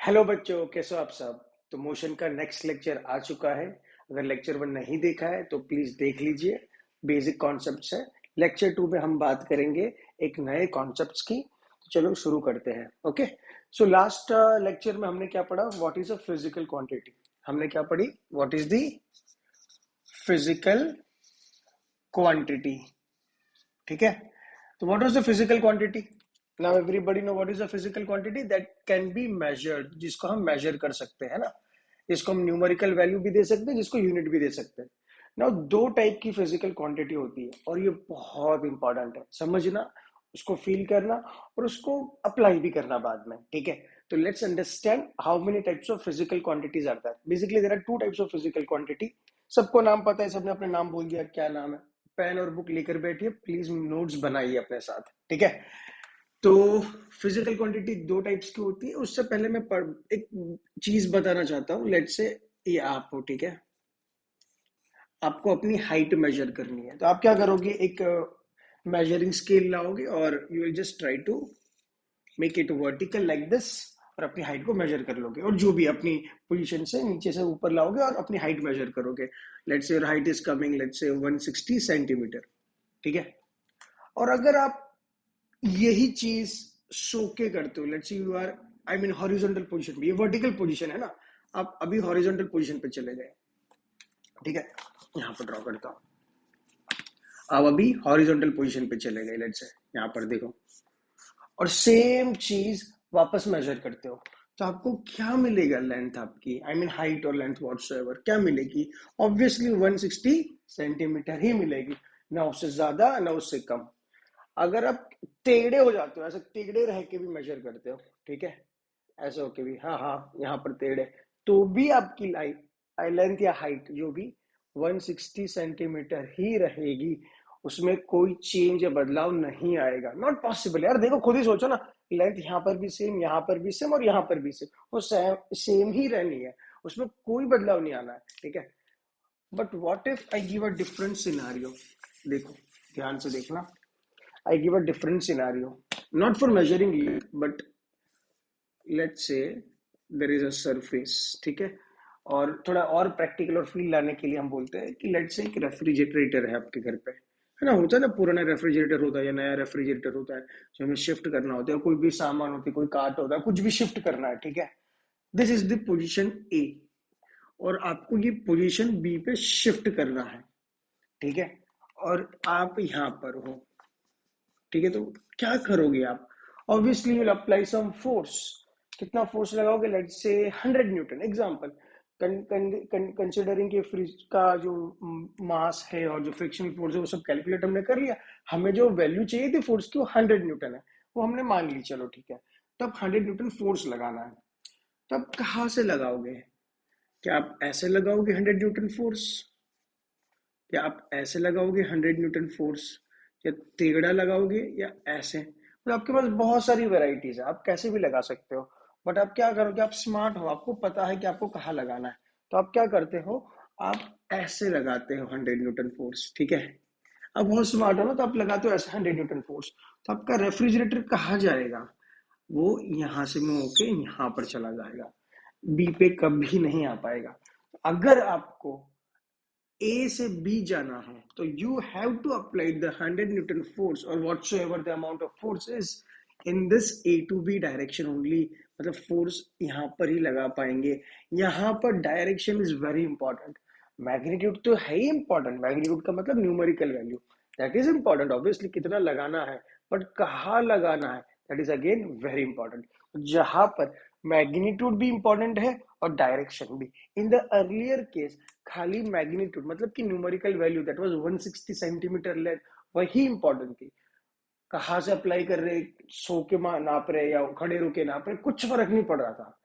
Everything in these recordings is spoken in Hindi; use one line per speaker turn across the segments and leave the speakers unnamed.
हेलो बच्चों, कैसे हो आप सब। तो मोशन का नेक्स्ट लेक्चर आ चुका है। अगर लेक्चर 1 नहीं देखा है तो प्लीज देख लीजिए। बेसिक कॉन्सेप्ट्स है। लेक्चर 2 में हम बात करेंगे एक नए कॉन्सेप्ट्स की। तो चलो शुरू करते हैं। ओके, सो लास्ट लेक्चर में हमने क्या पढ़ा? What is a physical quantity. हमने क्या पढ़ी? What is the physical quantity. ठीक है, तो what is the physical quantity? Now everybody know what is a physical quantity that can be measured, जिसको हम मेजर कर सकते हैं ना। इसको हम न्यूमेरिकल वैल्यू भी दे सकते हैं, जिसको यूनिट भी दे सकते हैं। नाउ दो टाइप की फिजिकल क्वांटिटी होती है और ये बहुत इंपॉर्टेंट है समझना, उसको फील करना और उसको अप्लाई भी करना बाद में। ठीक है, तो let's understand how many types of physical quantities are there. Basically there are two types of physical quantity. सबको नाम पता है, सबने अपने नाम बोल दिया। क्या नाम है? पेन और बुक लेकर बैठिए, प्लीज नोट्स बनाइए अपने साथ। ठीक है, तो फिजिकल क्वांटिटी दो टाइप्स की होती है। उससे पहले मैं एक चीज बताना चाहता हूँ। लेट से ये आप हो, ठीक है, आपको अपनी हाइट मेजर करनी है, तो आप क्या करोगे? एक मेजरिंग स्केल लाओगे और you will just try to make it vertical like this, और अपनी हाइट को मेजर कर लोगे। और जो भी अपनी पोजीशन से नीचे से ऊपर लाओगे और अपनी हाइट मेजर करोगे। Let's say your height is coming, let's say 160 centimetre. ठीक है, और अगर आप यही चीज सो के करते हो, let's say you are, I mean horizontal position पे, ये वर्टिकल पोजीशन है ना। आप अभी हॉरिजॉन्टल पोजीशन पे चले गए। ठीक है, यहाँ पर ड्रॉ करता हूँ। आप अभी हॉरिजॉन्टल पोजीशन पे चले गए, लेट्स से यहाँ पर देखो, और सेम चीज वापस मेजर करते हो, तो आपको क्या मिलेगा? लेंथ आपकी, आई मीन हाइट और लेंथ व्हाटसोएवर क्या मिलेगी? ऑब्वियसली 160 सेंटीमीटर ही मिलेगी, ना उससे ज्यादा ना उससे कम। अगर आप टेढ़े हो जाते हो, ऐसे टेढ़े रह के भी मेजर करते हो, ठीक है, ऐसे होके भी, हाँ हाँ यहाँ पर टेढ़े, तो भी आपकी लेंथ या हाइट जो भी 160 सेंटीमीटर ही रहेगी। उसमें कोई चेंज या बदलाव नहीं आएगा। नॉट पॉसिबल यार, देखो खुद ही सोचो ना। लेंथ यहाँ पर भी सेम, यहाँ पर भी सेम और यहाँ पर भी सेम, वो सेम ही रहनी है, उसमें कोई बदलाव नहीं आना है। ठीक है, but what if I give a different scenario. देखो, ध्यान से देखना। I give a different scenario, not for measuring length, but let's say there is a surface। ठीक है, और थोड़ा और प्रैक्टिकल और फील लाने के लिए हम बोलते हैं कि लेट्स से एक रेफ्रिजरेटर है आपके घर पे, है ना। होता है ना, पुराना रेफ्रिजरेटर होता है या नया रेफ्रिजरेटर होता है, जो हमें शिफ्ट करना होता है। कोई भी सामान होती है, कोई कार्ट होता है, कुछ भी शिफ्ट करना है। ठीक है, this is the position A, और आपको ये पोजीशन बी पे शिफ्ट करना है। ठीक है, और आप यहाँ पर हो। ठीक है, तो क्या करोगे आप? Obviously will apply some force. कितना फोर्स लगाओगे? Let's say 100 newton example. Considering कि फ्रिज का जो मास है और जो फ्रिक्शन फोर्स है वो सब कैलकुलेट हमने कर लिया। हमें जो वैल्यू चाहिए थी फोर्स की वो 100 न्यूटन है, वो हमने मान ली। चलो ठीक है, तब 100 न्यूटन फोर्स लगाना है। तब कहाँ से लगाओगे? क्या आप ऐसे लगाओगे 100 न्यूटन फोर्स, या आप ऐसे लगाओगे 100 न्यूटन फोर्स, या तिगड़ा लगाओगे, या ऐसे? तो आपके पास बहुत सारी वेराइटीज है, आप कैसे भी लगा सकते हो। बट आप क्या करोगे? आप स्मार्ट हो, आपको पता है कि आपको कहाँ लगाना है। तो आप क्या करते हो? आप ऐसे लगाते हो 100 न्यूटन फोर्स। ठीक है, अब बहुत स्मार्ट हो ना, तो आप लगाते हो ऐसे 100 न्यूटन फोर्स। तो आपका रेफ्रिजरेटर कहाँ जाएगा? वो यहां से मूव होके यहाँ पर चला जाएगा, बी पे कभी नहीं आ पाएगा। अगर आपको ए से बी जाना है तो you have to apply the 100 newton force और whatsoever the amount of force is in this A to B direction only. मतलब फोर्स यहाँ पर ही लगा पाएंगे। यहाँ पर direction is very important. Magnitude तो है ही इंपॉर्टेंट, मैग्नीट्यूड का मतलब numerical value, that is important obviously, कितना लगाना है, बट कहाँ लगाना है that is again very important. जहां पर मैग्नीट्यूड भी इंपॉर्टेंट है और डायरेक्शन भी। इन द अर्लियर केस खाली मैग्नीट्यूड मतलब कि numerical value that was 160 centimetre length, वही इंपॉर्टेंट थी। कहाँ से अप्लाई कर रहे, सो के नाप रहे या खड़े रुके नाप रहे, कुछ फर्क नहीं पड़ रहा था।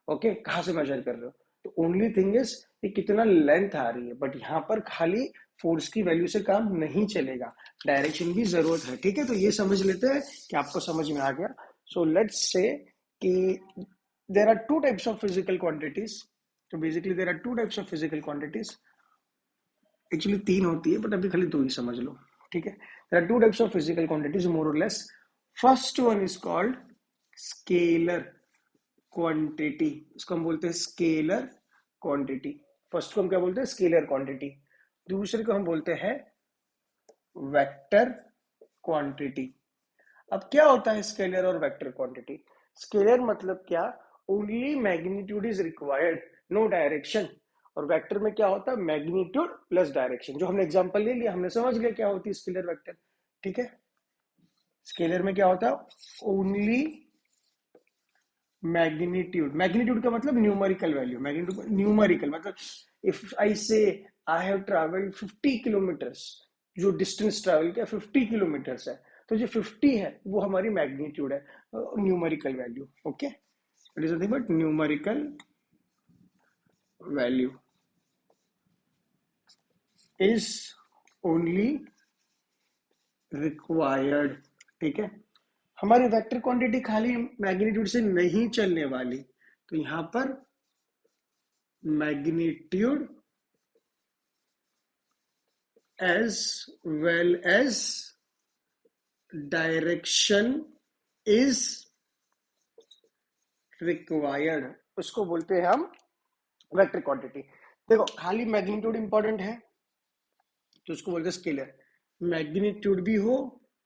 ओके, कहाँ से मेजर कर रहे हो, तो ओनली थिंग इज कि कितना लेंथ आ रही है। बट यहाँ पर खाली फोर्स की वैल्यू से काम नहीं चलेगा, डायरेक्शन भी जरूरत है। ठीक है, तो ये समझ लेते हैं कि आपको समझ में आ गया। सो लेट्स से कि there are two types of physical quantities. तो basically there are two types of physical quantities. Actually तीन होती है, बट अभी खाली दो ही समझ लो। ठीक है, there are two types of physical quantities more or less. First one is called scalar quantity, इसको हम बोलते हैं स्केलर क्वांटिटी। फर्स्ट को हम क्या बोलते हैं? Scalar quantity. दूसरे को हम बोलते हैं वेक्टर क्वांटिटी। अब क्या होता है स्केलर और वेक्टर क्वांटिटी? स्केलर मतलब क्या? Only magnitude is required, no direction. और वेक्टर में क्या होता है? Magnitude plus direction. जो हमने एग्जांपल ले लिया, हमने समझ लिया क्या होती है स्केलर वेक्टर। ठीक है, स्केलर में क्या होता है? Only magnitude. मैग्नीट्यूड का मतलब न्यूमेरिकल वैल्यू। मैग्नीट्यूड न्यूमेरिकल मतलब इफ आई से आई हैव ट्रैवल्ड 50 किलोमीटर्स, जो डिस्टेंस ट्रैवल किया 50 किलोमीटर्स है, तो जो 50 है वो हमारी मैग्नीट्यूड है, numerical value. Okay, it is nothing but numerical value is only required. ठीक है, हमारी वेक्टर क्वांटिटी खाली मैग्नीट्यूड से नहीं चलने वाली, तो यहां पर magnitude as well as direction is required, उसको बोलते हैं हम वेक्टर क्वांटिटी। देखो, खाली मैग्नीट्यूड इंपॉर्टेंट है तो उसको बोलते हैं स्केलर। मैग्नीट्यूड भी हो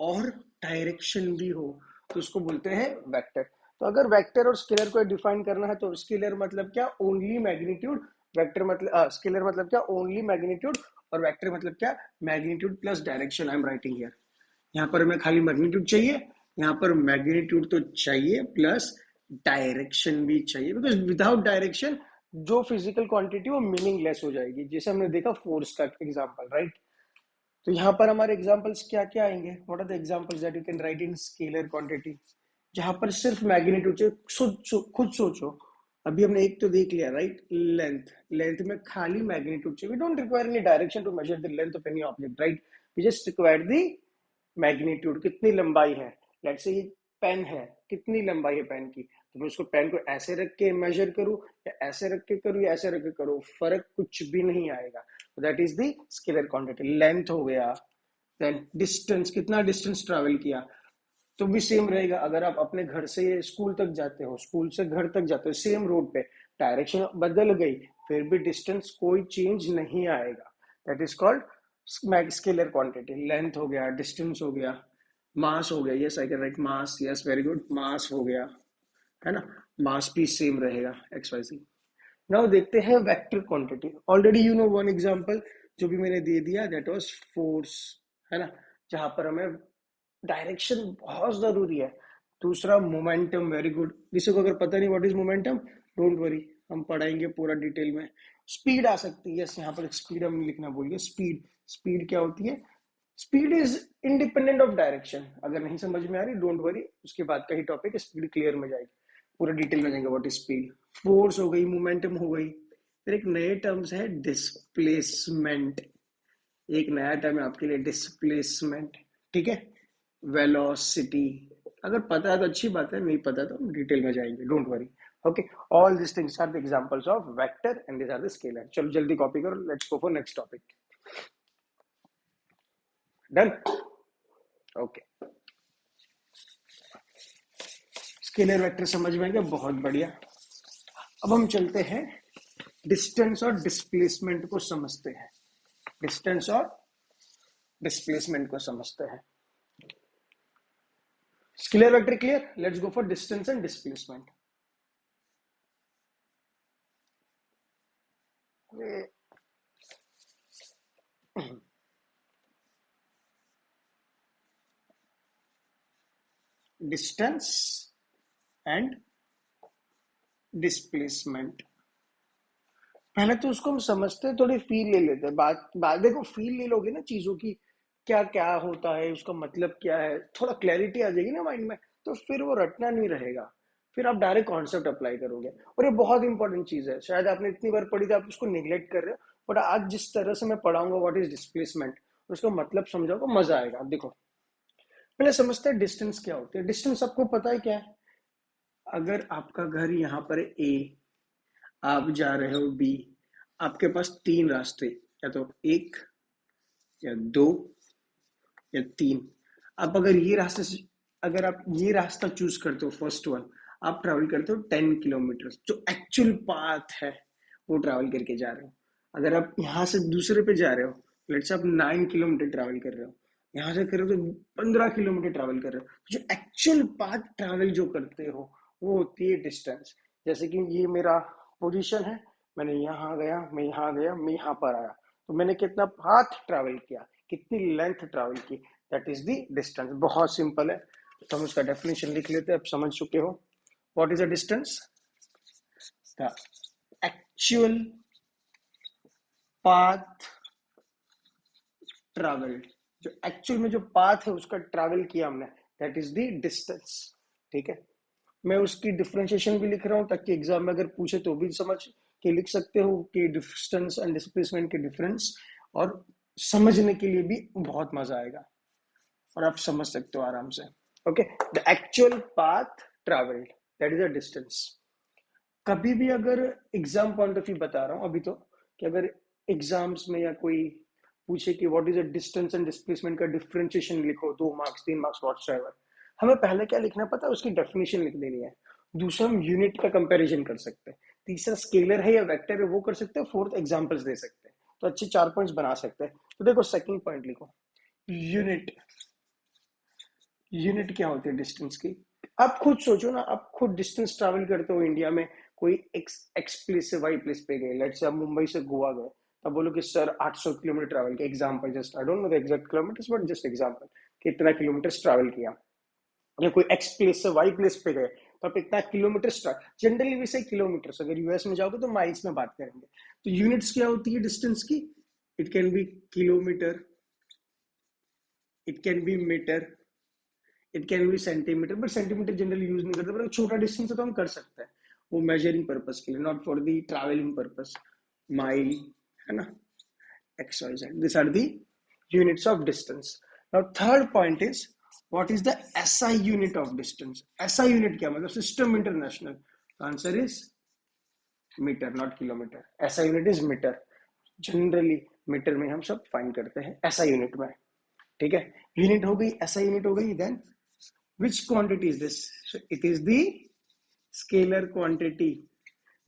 और डायरेक्शन भी हो तो उसको बोलते हैं वेक्टर। तो अगर वेक्टर और स्केलर को डिफाइन करना है तो स्केलर मतलब क्या? Only magnitude. वेक्टर मतलब स्केलर मतलब क्या? Only magnitude. और वेक्टर मतलब क्या? Magnitude plus direction. I am writing here. यहाँ पर हमें खाली मैग्नीट्यूड चाहिए, यहाँ पर मैग्नीट्यूड तो चाहिए प्लस डायरेक्शन भी चाहिए, बिकॉज विदाउट डायरेक्शन जो फिजिकल क्वांटिटी वो मीनिंगलेस हो जाएगी। जैसे हमने देखा फोर्स का एग्जांपल, राइट? तो यहाँ पर हमारे एग्जांपल्स क्या क्या आएंगे? What are the examples that you can write in scalar quantity, जहां पर सिर्फ मैग्नीट्यूड चाहिए? खुद सोचो, अभी हमने एक तो देख लिया, राइट? लेंथ। लेंथ में खाली मैग्नीट्यूड चाहिए। We don't require any direction to measure the length of any object, right? We just require the magnitude, कितनी लंबाई है। लेट्स से ये पेन है, कितनी लंबाई है पेन की, तो मैं उसको पेन को ऐसे रख के मेजर करूं या ऐसे रख के करूं या ऐसे रख के करूं, फर्क कुछ भी नहीं आएगा। That is the scalar quantity. Length हो गया, देन डिस्टेंस, कितना डिस्टेंस ट्रैवल किया, तो भी सेम रहेगा। अगर आप अपने घर से स्कूल तक जाते हो, स्कूल से घर तक जाते हो, सेम रोड पे, डायरेक्शन बदल गई फिर भी डिस्टेंस कोई चेंज नहीं आएगा। That is called scalar quantity. Length हो गया, डिस्टेंस हो गया, मास हो गया। Yes, I can write mass. Yes, very good, mass हो गया, है ना? मास भी सेम रहेगा, एक्स वाई सी। नाउ देखते हैं vector quantity. Already you know one example जो भी मैंने दे दिया, दैट वाज फोर्स, है ना? जहां पर हमें डायरेक्शन बहुत जरूरी है। दूसरा मोमेंटम, वेरी गुड। किसी को अगर पता नहीं what is momentum, don't worry, हम पढ़ाएंगे पूरा डिटेल में। स्पीड आ सकती है, यस, यहाँ पर स्पीड हम लिखना भूल गए। स्पीड, स्पीड क्या होती है? Speed is independent of direction. अगर नहीं समझ में आ रही, डोंट वरी, उसके बाद का ही टॉपिक है, स्पीड क्लियर में जाएगी, पूरा डिटेल में जाएंगे व्हाट इज स्पीड। फोर्स हो गई, मोमेंटम हो गई। फिर एक नए टर्म्स है डिस्प्लेसमेंट। एक नया टर्म है आपके लिए, डिस्प्लेसमेंट। ठीक है, वेलोसिटी। अगर पता है तो अच्छी बात है, नहीं पता तो हम डिटेल में जाएंगे, don't worry. Okay, all this things are the examples of vector and this are the scalar. चलो जल्दी कॉपी करो, let's go for next topic. Done? Okay, scalar vector समझ में आ गया, बहुत बढ़िया। अब हम चलते हैं डिस्टेंस और डिस्प्लेसमेंट को समझते हैं। डिस्टेंस और डिस्प्लेसमेंट को समझते हैं। Scalar vector clear? Let's go for distance and displacement. Distance and displacement, पहले तो उसको हम समझते हैं, थोड़ी फील ले लेते हैं। बात देखो, फील ले लोगे ना चीजों की, क्या क्या होता है, उसका मतलब क्या है, थोड़ा क्लैरिटी आ जाएगी ना माइंड में, तो फिर वो रटना नहीं रहेगा, फिर आप डायरेक्ट कॉन्सेप्ट अप्लाई करोगे। और ये बहुत इंपॉर्टेंट चीज है, शायद आपने इतनी बार पढ़ी थी आप उसको निग्लेक्ट कर रहे हो, बट आज जिस तरह से मैं पढ़ाऊंगा व्हाट इज डिस्प्लेसमेंट, उसका मतलब समझाओगे, मजा आएगा। देखो, पहले समझते हैं डिस्टेंस क्या होती है। डिस्टेंस आपको पता है क्या है? अगर आपका घर यहाँ पर ए, आप जा रहे हो बी, आपके पास तीन रास्ते, या तो एक या दो या तीन। आप अगर ये रास्ते से, अगर आप ये रास्ता चूज करते हो, फर्स्ट वन, आप ट्रैवल करते हो 10 किलोमीटर, जो एक्चुअल पाथ है वो ट्रैवल करके जा रहे हो। अगर आप यहाँ से दूसरे पे जा रहे हो, लेट्स से आप 9 किलोमीटर ट्रैवल कर रहे हो, यहाँ से कर रहे हो तो 15 किलोमीटर ट्रैवल कर रहे हो, जो एक्चुअल पाथ ट्रैवल जो करते हो वो होती है डिस्टेंस। जैसे कि ये मेरा पोजीशन है, मैंने यहाँ गया, मैं यहाँ गया, मैं यहाँ पर आया, तो मैंने कितना पाथ ट्रैवल किया, कितनी लेंथ ट्रैवल की, दैट इज द डिस्टेंस। बहुत सिंपल है, तो हम उसका डेफिनेशन लिख लेते हैं, आप समझ चुके हो। What is a distance? The actual path travelled, जो एक्चुअल में जो पाथ है उसका ट्रैवल किया हमने, दैट इज द डिस्टेंस। ठीक है, मैं उसकी डिफरेंशिएशन भी लिख रहा हूं ताकि एग्जाम में अगर पूछे तो भी समझ के लिख सकते हो कि डिस्टेंस एंड डिस्प्लेसमेंट के डिफरेंस, और समझने के लिए भी बहुत मजा आएगा और आप समझ सकते हो आराम से। Okay, the actual path travelled, that is a distance. कभी भी अगर एग्जाम पॉइंट ऑफ व्यू बता रहा हूं अभी तो, कि अगर एग्जाम्स में या कोई पूछे कि what is a distance and displacement का डिफरेंशिएशन लिखो, 2 मार्क्स 3 मार्क्स व्हाटसोएवर, हमें पहले क्या लिखना पता है, उसकी डेफिनेशन लिख देनी है। दूसरा हम यूनिट का कंपैरिजन कर सकते हैं, तीसरा स्केलर है या वेक्टर है वो कर सकते हैं, फोर्थ एग्जांपल्स दे सकते हैं, तो अच्छे 4 पॉइंट्स बना सकते हैं। तो देखो सेकंड पॉइंट लिखो, यूनिट। यूनिट क्या होती है डिस्टेंस की? आप खुद सोचो ना, आप खुद डिस्टेंस ट्रैवल करते हो इंडिया में, कोई एक्स प्लेस से वाई प्लेस पे गए, लेट्स से आप मुंबई से गोवा गए, तब बोलो कि सर 800 किलोमीटर ट्रैवल किया, example, just I don't know the exact kilometres but just example, कितना किलोमीटर ट्रैवल किया। या कोई एक्स प्लेस से वाई प्लेस पे गए तो आप इतना किलोमीटर, जनरली भी से किलोमीटर, अगर यूएस में जाओगे तो माइल्स में बात करेंगे। तो यूनिट्स क्या होती है डिस्टेंस की? It can be kilometre, it can be metre, it can be centimetre, but centimetre generally use नहीं करते, पर छोटा डिस्टेंस है तो हम कर सकते हैं, वो मेजरिंग पर्पस के लिए, not for the travelling purpose. Mile, है ना, X Y Z, this are the units of distance. Now third point is what is the SI unit of distance? SI unit क्या मतलब? System international. Answer is metre, not kilometre. SI unit is metre. Generally metre में हम सब फाइन करते हैं, एसआई यूनिट में। ठीक है, यूनिट हो गई, एसआई यूनिट हो गई, then which quantity is this? So it is the scalar quantity.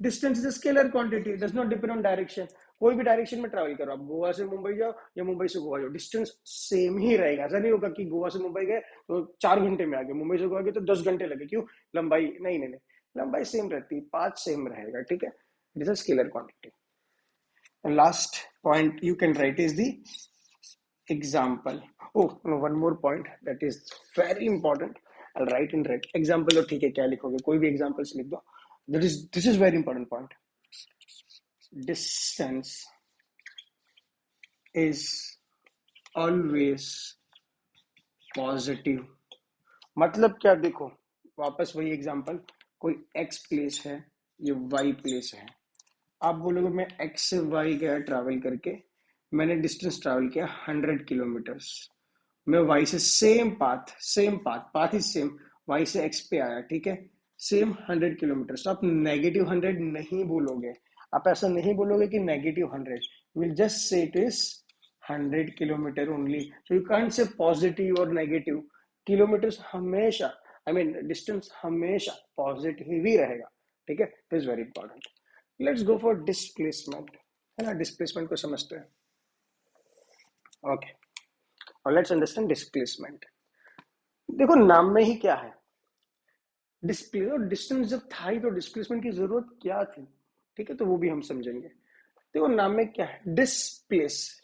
Distance is a scalar quantity, it does not depend on direction. कोई भी डायरेक्शन में ट्रैवल करो, आप गोवा से मुंबई जाओ या मुंबई से गोवा जाओ, डिस्टेंस सेम ही रहेगा। ऐसा नहीं होगा कि गोवा से मुंबई गए तो 4 घंटे में आ गए, मुंबई से गोवा गए तो 10 घंटे लगे, क्यों? लंबाई नहीं नहीं नहीं, लंबाई सेम रहती है, पाथ सेम रहेगा। ठीक है, it is a scalar quantity. Last point you can right is the example. Oh no, one more point that is very important. I'll write in red example। तो ठीक है, क्या लिखोगे, कोई भी examples लिख दो। This is very important point. Distance is always positive। मतलब क्या? देखो वापस वही एग्जांपल, कोई x प्लेस है, ये y प्लेस है, आप बोलोगे मैं x से y गया ट्रैवल करके, मैंने डिस्टेंस ट्रैवल किया 100 किलोमीटर्स, मैं y से पाथ इज सेम, y से x पे आया, ठीक है, सेम 100 किलोमीटर, तो आप -100 नहीं बोलोगे, आप ऐसा नहीं बोलोगे कि -100, will just say it is 100 kilometre only. So you can't से पॉजिटिव और नेगेटिव, किलोमीटर हमेशा, आई मीन डिस्टेंस हमेशा पॉजिटिव ही रहेगा। ठीक है, this is very important. Let's go for displacement, है ना, डिस्प्लेसमेंट को समझते हैं। ओके, और लेट्स अंडरस्टैंड डिस्प्लेसमेंट। देखो नाम में ही क्या है, डिस्प्ले और डिस्टेंस जब था ही तो डिस्प्लेसमेंट की जरूरत क्या थी? ठीक है, तो वो भी हम समझेंगे। देखो नाम में क्या है, डिस्प्लेस,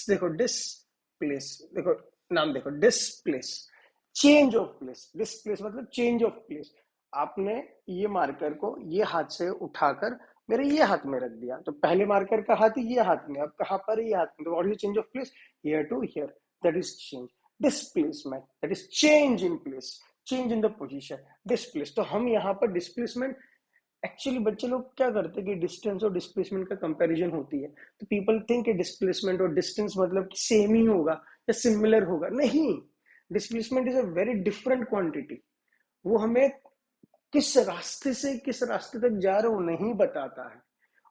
देखो डिस्प्लेस, देखो नाम देखो, displace, change of place. Displace मतलब चेंज ऑफ प्लेस। आपने ये मार्कर को ये हाथ से उठाकर मेरे ये हाथ में रख दिया, तो पहले मार्कर का हाथ ये हाथ में, अब कहां पर ये हाथ में, तो what is change of place? Here to here, that is change. Displacement that is change in place, change in the position, displace. तो हम यहाँ पर डिस्प्लेसमेंट, एक्चुअली बच्चे लोग क्या करते हैं कि डिस्टेंस और डिस्प्लेसमेंट का कंपैरिजन होती है, तो पीपल थिंक कि डिस्प्लेसमेंट और डिस्टेंस मतलब सेम ही होगा या सिमिलर होगा। नहीं, displacement is a very different quantity. वो हमें किस रास्ते तक जा रहे हो नहीं बताता है,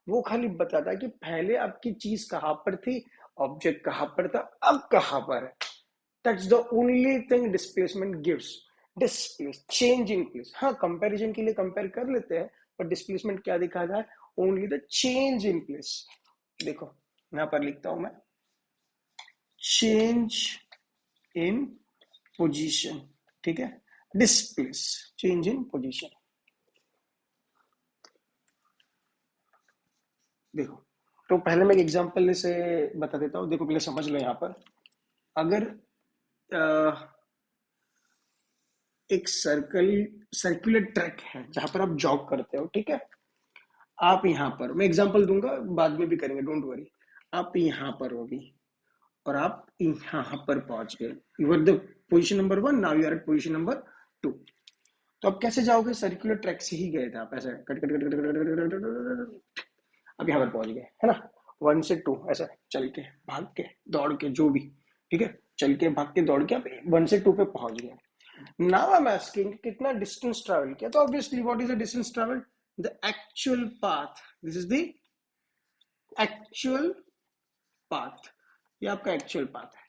वो खाली बताता है कि पहले आपकी चीज कहां पर थी, ऑब्जेक्ट कहां पर था, अब कहां पर है। That's the only thing displacement gives. Displace, change in place. हाँ, कंपैरिजन के लिए कंपेयर कर लेते हैं, पर डिस्प्लेसमेंट क्या दिखा रहा है? Only the change in place. देखो यहां पर लिखता हूं मैं, चेंज इन पोजीशन, ठीक है, डिस्प्लेस, चेंज इन पोजीशन। देखो, तो पहले मैं एक एग्जांपल से बता देता हूं। देखो पहले समझ लो, यहां पर अगर एक सर्कुलर ट्रैक है जहां पर आप जॉग करते हो, ठीक है, आप यहां पर, मैं एग्जांपल दूंगा, बाद में भी करेंगे, डोंट वरी। आप यहां पर हो अभी, और आप यहां पर पहुंच गए, you are the position number 1, now you are at position number 2। तो आप कैसे जाओगे? सर्कुलर ट्रैक से ही गए थे आप, ऐसे cut cut cut cut cut cut cut cut, अब यहाँ पर पहुंच गए, है ना? 1 से 2 ऐसा चल के, भाग के, दौड़ के, जो भी, ठीक है, चल के, भाग के, दौड़ के आप 1 से 2 पे पहुंच गए। नाउ आई एम आस्किंग कितना डिस्टेंस ट्रैवल किया? तो obviously what is the distance travel? The actual path, this is the actual path, ये आपका एक्चुअल पाथ है।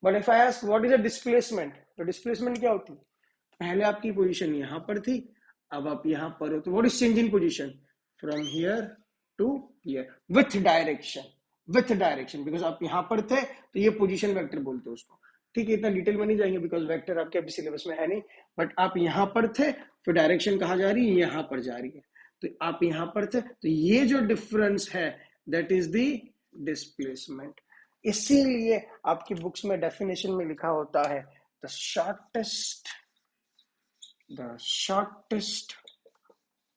But if I ask what is the displacement, तो डिस्प्लेसमेंट क्या होती? पहले आपकी पोजीशन यहां पर थी, अब आप यहां पर हो, तो what is change in position? From here to here, with direction, with direction, because आप यहां पर थे, तो ये पोजीशन वेक्टर बोलते हैं उसको। ठीक है, इतना डिटेल में नहीं जाएंगे बिकॉज वेक्टर आपके अभी सिलेबस में है नहीं, बट आप यहां पर थे, फिर डायरेक्शन कहाँ जा रही है? यहां पर जा रही है। तो आप यहां पर थे, तो ये जो डिफरेंस है दैट इज द डिस्प्लेसमेंट। इसीलिए आपकी बुक्स में डेफिनेशन में लिखा होता है the shortest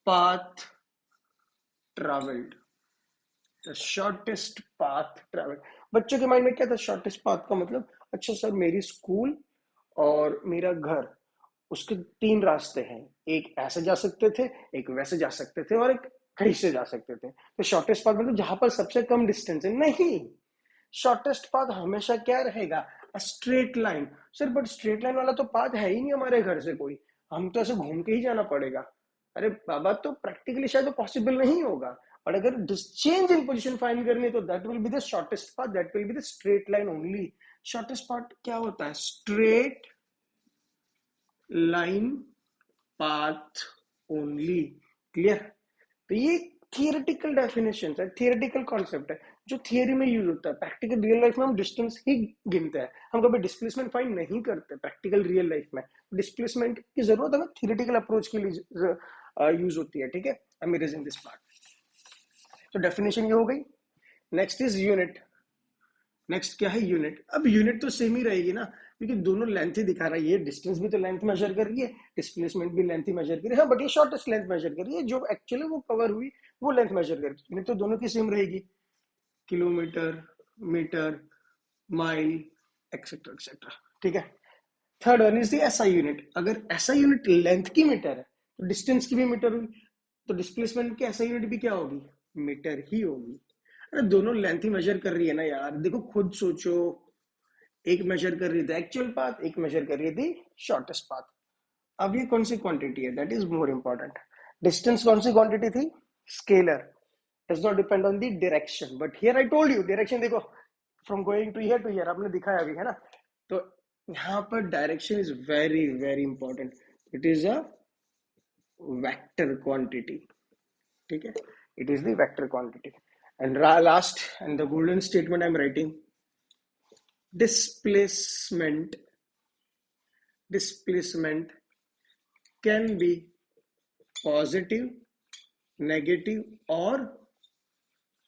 path traveled, the shortest path traveled। बच्चों के माइंड में क्या था शॉर्टेस्ट पाथ का मतलब? अच्छा सर, मेरी स्कूल और मेरा घर, उसके 3 रास्ते हैं, एक ऐसे जा सकते थे, एक वैसे जा सकते थे, और एक कहीं से जा सकते थे। तो शॉर्टेस्ट पाथ मतलब जहां पर सबसे कम डिस्टेंस है? नहीं, शॉर्टेस्ट पाथ हमेशा क्या रहेगा? Straight line. Sir but straight line वाला तो पाथ है ही नहीं हमारे घर से कोई, हम तो ऐसे घूम के ही जाना पड़ेगा। अरे बाबा, तो प्रैक्टिकली शायद पॉसिबल नहीं होगा। और अगर चेंज इन पोजीशन फाइंड करनी है, तो that will be the shortest path, that will be the straight line only. Shortest path क्या होता है? Straight line path only. Clear? तो ये थियोरेटिकल डेफिनेशन है, थियोरेटिकल कॉन्सेप्ट है, जो थियोरी में यूज होता है। प्रैक्टिकल रियल लाइफ में हम डिस्टेंस ही गिनते हैं, हम कभी डिस्प्लेसमेंट फाइंड नहीं करते प्रैक्टिकल रियल लाइफ में। डिस्प्लेसमेंट की जरूरत हमें थियोरेटिकल अप्रोच के लिए यूज होती है, ठीक है। I M erasing this part. तो डेफिनेशन ये हो गई। Next is unit. नेक्स्ट क्या है? यूनिट। अब यूनिट तो सेम ही रहेगी ना, क्योंकि दोनों लेंथ ही दिखा रहा है। ये डिस्टेंस भी तो लेंथ मेजर कर रही है, डिस्प्लेसमेंट भी लेंथ ही मेजर कर रही है। हाँ, बट ये शॉर्टेस्ट लेंथ मेजर कर रही है, जो एक्चुअली वो कवर हुई वो लेंथ मेजर कर रही है। यूनिट तो दोनों की सेम रहेगी, kilometre, metre, mile, etcetera etcetera, ठीक है। Third one is the SI unit. अगर एसआई यूनिट लेंथ की मीटर है, तो डिस्टेंस की भी मीटर हुई, तो डिस्प्लेसमेंट की एसआई यूनिट भी क्या होगी? मीटर ही होगी। अरे दोनों लेंथ ही मेजर कर रही है ना यार, देखो खुद सोचो, एक मेजर कर रही थी एक्चुअल पाथ, एक मेजर कर रही थी शॉर्टेस्ट पाथ। अब ये कौन सी क्वांटिटी है? That is more important. Distance कौन सी क्वांटिटी थी? Scalar, does not depend on the direction, but here I told you direction देखो, from going to here to here, आपने दिखाया अभी, है ना। तो यहाँ पर direction is very very important. It is a vector quantity, ठीक है, it is the vector quantity. And last and the golden statement I am writing, displacement displacement can be positive, negative और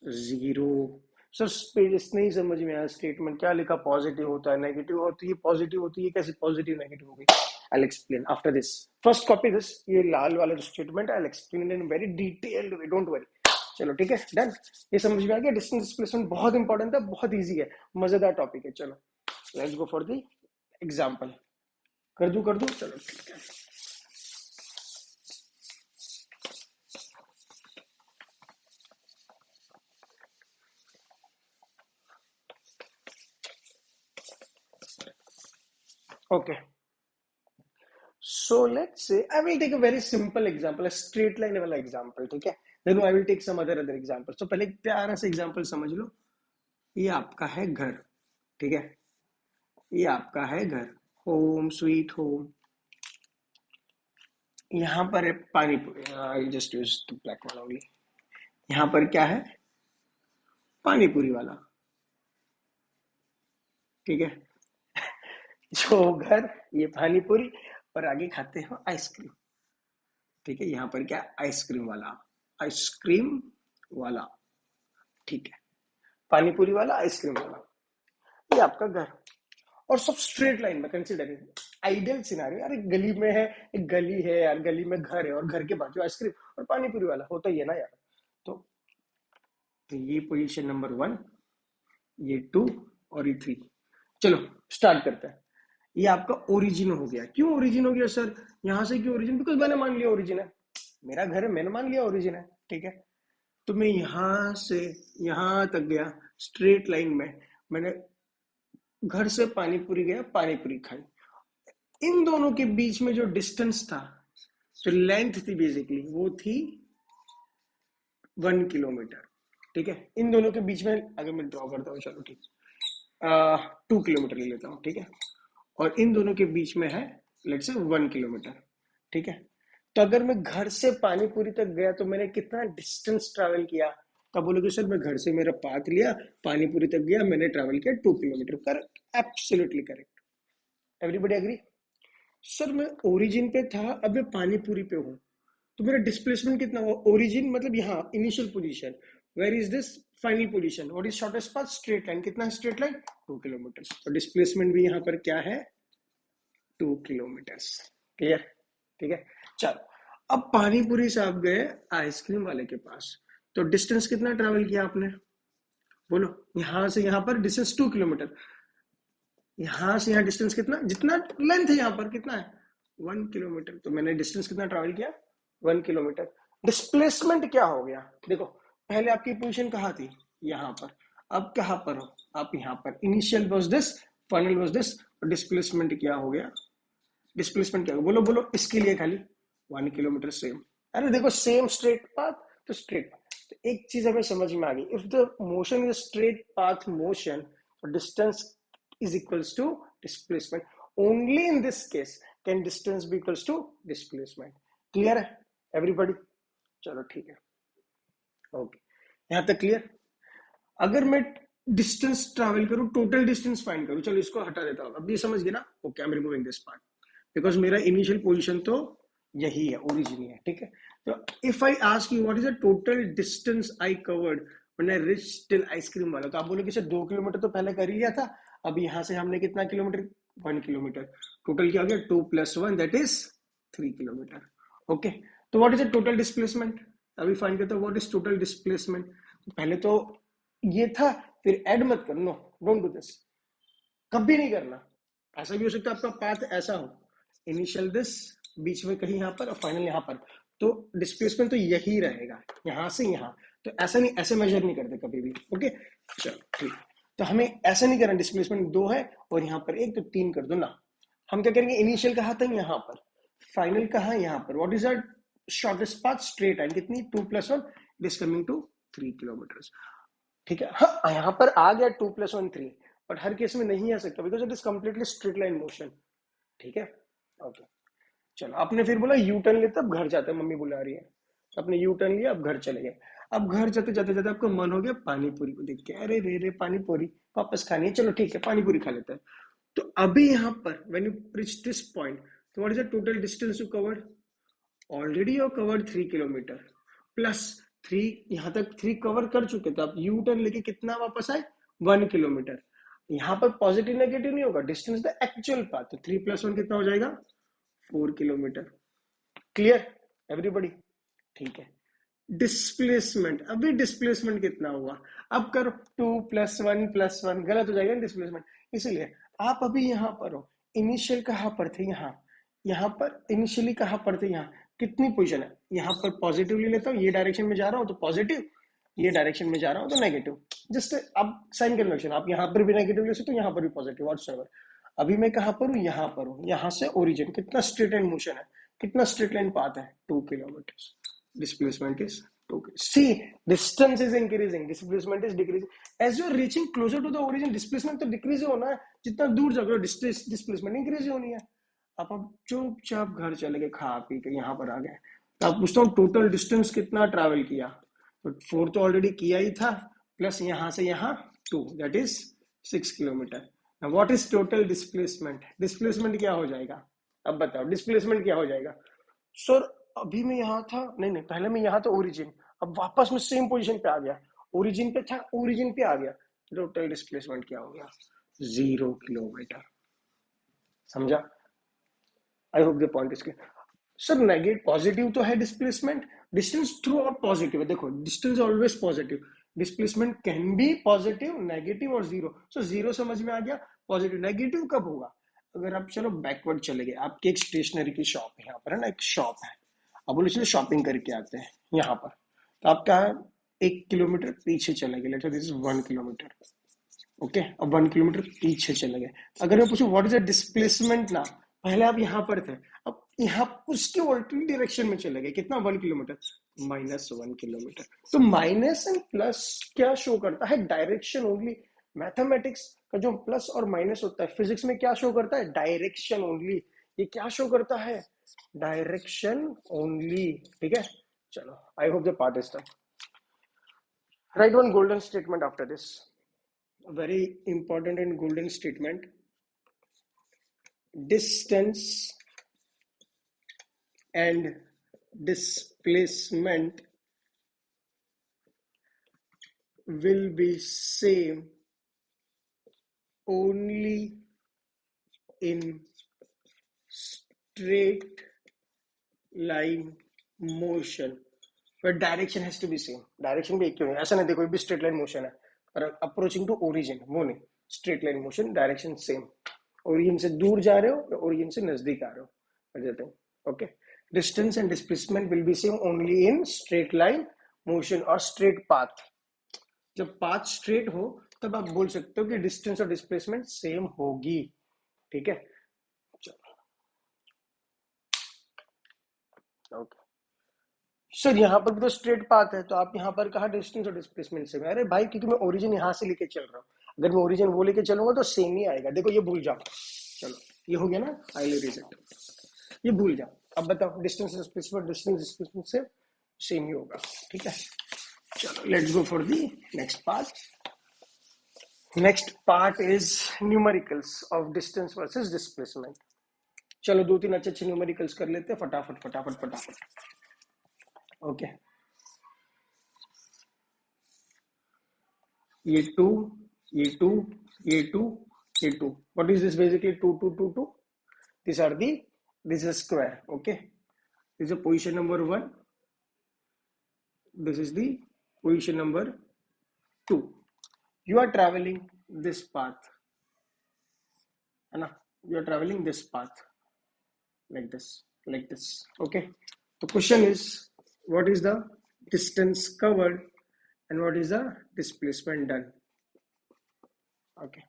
जीरो। सर स्पेस नहीं समझ में आया, स्टेटमेंट क्या लिखा? पॉजिटिव होता है, नेगेटिव होती है, पॉजिटिव होती है, कैसे पॉजिटिव नेगेटिव हो गई? I explain after this. First copy this, ये लाल वाला जो statement, I explain in very detailed way, don't worry. चलो ठीक है, डन। ये समझ में आ गया। डिस्टेंस डिस्प्लेसमेंट बहुत इंपॉर्टेंट है, बहुत इजी है, मजेदार टॉपिक है। चलो let's go for the example. कर दूं, चलो ठीक है। Okay, so let's say I will take a very simple example, a straight line वाला example, ठीक है। then I will take some other examples। तो पहले एक प्यारा सा example समझ लो। ये आपका है घर, ठीक है, ये आपका है घर, होम स्वीट होम। यहाँ पर है पानी पूरी, I just use the black one only. यहाँ पर क्या है, पानी पूरी वाला, ठीक है। जो घर, ये पानी पूरी, और आगे खाते हो आइसक्रीम, ठीक है। यहाँ पर क्या, आइसक्रीम वाला, आइसक्रीम वाला, ठीक है। पानी पूरी वाला, आइसक्रीम वाला, ये आपका घर। और सब स्ट्रेट लाइन में कंसिडर, आइडियल सिनारियो यार, एक गली में है, एक गली है यार, गली में घर है और घर के बाजू आइसक्रीम और पानी पूरी वाला, होता ही है ना यार। तो, तो ये पोजीशन नंबर 1, ये 2 और ये 3। चलो स्टार्ट करते हैं। ये आपका ओरिजिन हो गया। क्यों ओरिजिन हो गया सर, यहां से क्यों ओरिजिन, बिकॉज मैंने मान लिया ओरिजिन है, मेरा घर है, मैंने मान लिया ओरिजिन है, ठीक है। तो मैं यहां से यहां तक गया स्ट्रेट लाइन में, मैंने घर से पानी पूरी गया, पानी पूरी खाई। इन दोनों के बीच में जो डिस्टेंस था, जो लेंथ थी बेसिकली, वो थी 1 किलोमीटर, ठीक है। इन दोनों के बीच में अगर मैं ड्रॉ करता हूँ, चलो ठीक, 2 किलोमीटर ले लेता हूँ, ठीक है। और इन दोनों के बीच में है लेट्स से 1 किलोमीटर, ठीक है। तो अगर मैं घर से पानीपुरी तक गया तो मैंने कितना डिस्टेंस ट्रैवल किया, तब बोलोगे सर मैं घर से मेरा पाथ लिया, पानीपुरी तक गया, मैंने ट्रैवल किया 2 kilometre. Correct, absolutely correct. Everybody agree. Sir मैं ओरिजिन पे था, अब मैं पानीपुरी पे हूँ, तो मेरा डिस्प्लेसमेंट कितना हुआ, ओरिजिन मतलब यहाँ initial position, where is this final position, what is shortest path, straight line, कितना है स्ट्रेट लाइन, 2 किलोमीटर। तो डिस्प्लेसमेंट भी यहाँ पर क्या है, 2 किलोमीटर। क्लियर, ठीक है। चलो, अब पानीपुरी से आप गए आइसक्रीम वाले के पास, तो डिस्टेंस कितना ट्रेवल किया आपने, बोलो। यहां से यहां पर डिस्टेंस 2 किलोमीटर, यहां से यहां डिस्टेंस कितना, जितना लेंथ है यहां पर कितना है, 1 किलोमीटर। तो मैंने डिस्टेंस कितना ट्रेवल किया, 1 किलोमीटर। डिस्प्लेसमेंट क्या हो गया, देखो पहले आपकी पोजीशन कहाँ थी, यहां पर, अब कहां पर हो आप, यहां पर। Initial was this, final was this, displacement क्या हो गया, डिस्प्लेसमेंट क्या, बोलो बोलो इसके लिए खाली, 1 किलोमीटर सेम। अरे देखो सेम स्ट्रेट पाथ, तो स्ट्रेट पाथ, तो एक चीज हमें समझ में आ गई, if the motion is straight path motion, तो distance is equals to displacement. Only in this case can distance be equals to displacement. Clear है everybody? चलो ठीक है, ओके, यहां तक क्लियर। अगर मैं डिस्टेंस ट्रैवल करूं, टोटल डिस्टेंस फाइंड करूं, चलो इसको हटा देता हूं, अब ये समझ गए ना, okay, I am removing this part, because मेरा इनिशियल पोजीशन तो यही है, ओरिजिन है, ठीक है। तो if I ask you what is the total distance I covered when I reach till ice cream वाला, तो आप बोलोगे सर 2 किलोमीटर तो पहले कर ही लिया था, अब यहां से हमने कितना किलोमीटर, 1 किलोमीटर, टोटल क्या हो गया, 2 + 1 दैट इज 3 किलोमीटर, ओके। तो what is the total displacement, अभी फाइंड करते हैं व्हाट इज टोटल डिस्प्लेसमेंट। पहले तो ये था, फिर ऐड मत कर, नो डोंट डू दिस, कभी नहीं करना। ऐसा भी हो सकता है आपका पाथ ऐसा हो, इनिशियल दिस, बीच में कहीं यहाँ पर और फाइनल यहाँ पर, तो डिस्प्लेसमेंट तो यही रहेगा, यहाँ से यहाँ। तो ऐसा नहीं, ऐसे मेजर नहीं करते कभी भी, ओके। चलो ठीक, तो हमें ऐसा नहीं करना, डिस्प्लेसमेंट 2 है और यहाँ पर 1, तो 3 कर दो ना। हम क्या करेंगे, इनिशियल कहा था यहाँ पर, फाइनल कहा यहाँ पर, what is our shortest path, straight line कितनी, 2 + 1, it is coming to 3 kilometre, ठीक है। हाँ यहाँ पर आ गया 2 + 1 3, बट हर केस में नहीं आ सकता because it is completely straight line motion, ठीक है, ओके। चलो आपने फिर बोला यू टर्न लेते, अब घर जाते, मम्मी बुला रही है, तो आपने यू टर्न लिया, अब घर चले गए। अब घर जाते जाते जाते आपका मन हो गया पानी पूरी को देख के, अरे रे रे पानी पूरी वापस खानी है, चलो ठीक है पानी पूरी खा लेते हैं। तो अभी यहाँ पर when you reach this point, तो what is the total distance you covered, already you covered 3 kilometre plus 3, यहां तक 3 कवर कर चुके, तो आप यू टर्न लेके कितना वापस आए, 1 किलोमीटर। यहाँ पर पॉजिटिव नेगेटिव नहीं होगा, डिस्टेंस द एक्चुअल पाथ, तो 3 + 1 कितना हो जाएगा, 4 किलोमीटर। क्लियर एवरीबॉडी, ठीक है। डिस्प्लेसमेंट, अभी डिस्प्लेसमेंट कितना हुआ, अब करो 2 + 1 + 1, गलत हो जाएगा डिस्प्लेसमेंट, इसलिए आप अभी यहाँ पर हो, इनिशियल कहाँ पर थे, यहाँ, यहाँ पर इनिशियली कहाँ पर थे, यहाँ कितनी पोजीशन है, यहाँ पर पॉजिटिव ले लेता हूँ, ये डायरेक्शन में जा रहा हूँ तो पॉजिटिव, ये डायरेक्शन में जा रहा हूँ तो नेगेटिव, जस्ट अब साइन कन्वेंशन, आप यहाँ पर भी नेगेटिव ले सकते हो, यहाँ पर भी पॉजिटिव, व्हाटसएवर। अभी मैं कहाँ पर हूँ, यहाँ पर हूँ, यहाँ से ओरिजिन कितना स्ट्रेट लाइन मोशन है, कितना स्ट्रेट लाइन पाथ है, 2 kilometre, displacement is 2, see distance is increasing, displacement is decreasing, as you are reaching closer to the origin, displacement तो decrease ही होना है, जितना दूर जाओगे डिस्प्लेसमेंट इंक्रीज ही होनी है। आप अब चुपचाप घर चले गए, खा पी के यहाँ पर आ गए, तो आप पूछता हूँ टोटल डिस्टेंस कितना ट्रैवल किया, तो 4 तो ऑलरेडी किया ही था, प्लस यहाँ से यहाँ 2, that is 6 kilometre. What is total displacement? Displacement क्या हो जाएगा? अब बताओ डिस्प्लेसमेंट क्या हो जाएगा? सर अभी मैं यहाँ था, नहीं नहीं, पहले मैं यहाँ था ओरिजिन, अब वापस मैं सेम पोजीशन पे आ गया, ओरिजिन पे था, ओरिजिन पे आ गया, टोटल डिस्प्लेसमेंट क्या हो गया? 0 किलोमीटर। समझा? I hope the point is clear. Sir negative positive तो है displacement, distance through out positive है, देखो distance always positive, displacement can be positive, negative और जीरो। सो जीरो समझ में आ गया, पॉजिटिव। नेगेटिव कब होगा? अगर आप चलो बैकवर्ड चले गए, आपकी एक स्टेशनरी की शॉप है, यहाँ पर है ना, एक शॉप है, अब बोले चलो शॉपिंग करके आते हैं यहाँ पर, तो आप क्या 1 किलोमीटर पीछे चले गए, let's say this is 1 kilometre, okay, अब 1 किलोमीटर पीछे चले गए। अगर मैं पूछूं व्हाट इज द डिस्प्लेसमेंट ना, पहले आप यहाँ पर थे, अब यहाँ उसके ऑल्टरनेट डायरेक्शन में चले गए, कितना? 1 किलोमीटर, -1 किलोमीटर। तो माइनस एंड प्लस क्या शो करता है? Direction only. मैथमेटिक्स का जो प्लस और माइनस होता है, फिजिक्स में क्या शो करता है? Direction only. ये क्या शो करता है? Direction only. ठीक है, चलो I hope the part is done. Right one golden statement after this, very important and golden statement. Distance and displacement will be same only in straight line motion, but direction has to be same. Direction भी एक क्यों नहीं, ऐसा नहीं देखो भी स्ट्रेट लाइन मोशन है, पर अप्रोचिंग टू ओरिजिन वो नहीं, straight line motion, direction same. Origin से दूर जा रहे हो या ओरिजिन से नजदीक आ रहे हो, कर देते हैं। Okay, distance and displacement will be same only in straight line motion और स्ट्रेट पाथ। जब पाथ स्ट्रेट हो तब आप बोल सकते हो कि डिस्टेंस और डिस्प्लेसमेंट सेम होगी। ठीक है, ओके सर यहाँ पर भी तो स्ट्रेट पाथ है, तो आप यहाँ पर कहा डिस्टेंस और डिस्प्लेसमेंट सेम? अरे भाई क्योंकि मैं ओरिजिन यहाँ से लेके चल रहा हूँ, अगर मैं ओरिजिन वो लेके चलूंगा तो सेम ही आएगा। देखो ये भूल जाओ, चलो ये हो गया ना, आई विल रिजेक्ट, ये भूल जाओ। अब बताओ डिस्टेंस डिस्प्लेसमेंट से सेम ही होगा। ठीक है, चलो let's go for the next part. Next part is numericals of distance versus displacement. चलो 2-3 अच्छे अच्छे न्यूमेरिकल्स कर लेते हैं फटाफट फटाफट फटाफट। ओके, ये 2, ये 2, ये 2, ये 2, what is this basically? 2 2 2 2, these are the, this is a square. Okay, this is a position number 1, this is the position number 2. You are traveling this path, है ना, you are traveling this path like this, like this. Okay, the question is what is the distance covered and what is the displacement done? Okay,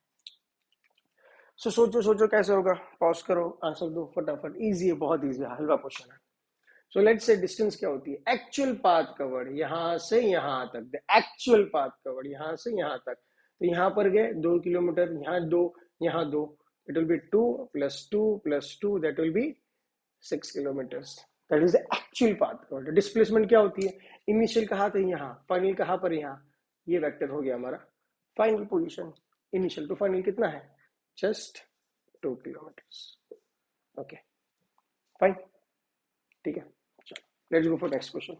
सोचो सोचो कैसे होगा, पॉज करो, आंसर दो फटाफट। इजी है, बहुत इजी है, हलवा क्वेश्चन है। सो लेट्स से डिस्टेंस क्या होती है? एक्चुअल पाथ कवर्ड यहां से यहां तक, एक्चुअल पाथ कवर्ड यहां से यहां तक, तो यहां पर गए 2 किलोमीटर, यहाँ 2, यहाँ 2, it will B 2 + 2 + 2, that will B 6 kilometres. That is the actual path covered. Displacement क्या होती है? इनिशियल कहाँ था? यहाँ, फाइनल कहाँ पर? यहाँ, ये वेक्टर हो गया हमारा final position. Initial to final कितना है? Just 2 kilometres. ओके फाइन, ठीक है, चलो let's go for next question.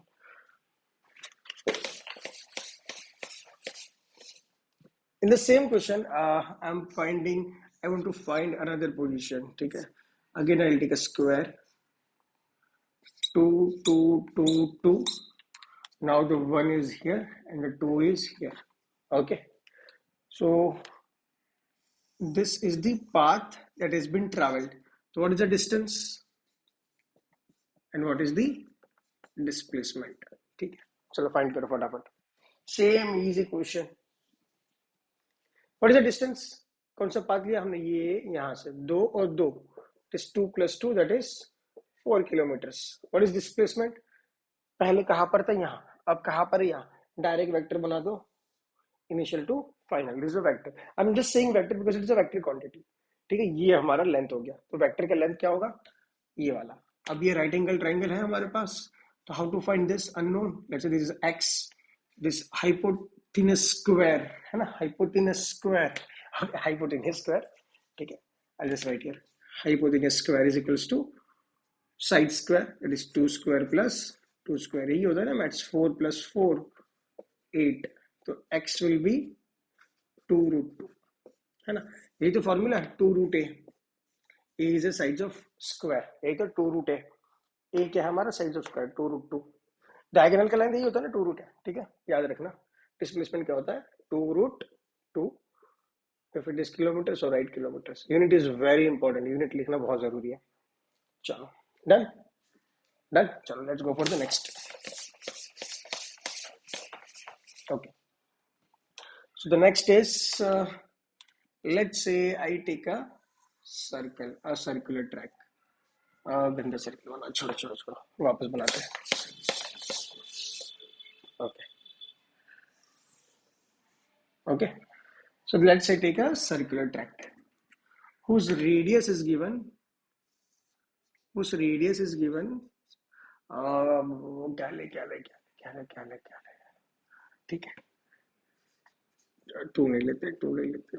In the same question, I want to find another position. ठीक है, again I'll take a square, 2 2 2 2. Now the 1 is here and the 2 is here. Okay, so this is the path that has been traveled. So what is the distance and what is the displacement? ठीक है, चलो फाइंड करो फटाफट। Same easy question. What is the distance? कौन सा पाथ लिया हमने? ये यहां से 2 और 2, it is 2 + 2, that is 4 kilometres. What is displacement? पहले कहां पर था? यहाँ, अब कहां पर है? यहाँ। डायरेक्ट वेक्टर बना दो, initial to final, this is a vector. I am just saying vector because it is a vector quantity. ठीक है, ये हमारा लेंथ हो गया। तो वेक्टर का लेंथ क्या होगा, ये वाला। अब ये राइट एंगल ट्राइंगल है हमारे पास, तो how to find this unknown, let's say this is x, this hypotenuse square है ना, हाइपोटेनस स्क्वायर, हाइपोटेनस स्क्वायर, ठीक है। I just write here hypotenuse square is equals to side square, that is 2 square plus 2 square, यही होता है ना मैथ्स, 4 प्लस 4 8, तो x विल बी 2√2 है ना, यही तो फॉर्मूला है, 2√a, a is a size of square, यही तो 2√a, a क्या है हमारा साइज ऑफ स्क्वायर 2√2, डायगोनल का लेंथ यही होता है ना 2√a, ठीक है, याद रखना। डिस्प्लेसमेंट क्या होता है 2√2, if it is kilometers or right kilometers, unit is very important, unit लिखना बहुत जरूरी है। चलो डन डन, चलो let's go for the next. Okay, so the next is let's say I take a circle, a circular track, गंदा सर्कल बना, छोड़ो छोड़ो छोड़ो, वापस बनाते हैं। Okay, okay, so let's say take a circular track whose radius is given, whose radius is given, क्या ले क्या ले क्या ले क्या ले क्या ले क्या ले, ठीक है, टू नहीं लेते, टू नहीं लेते,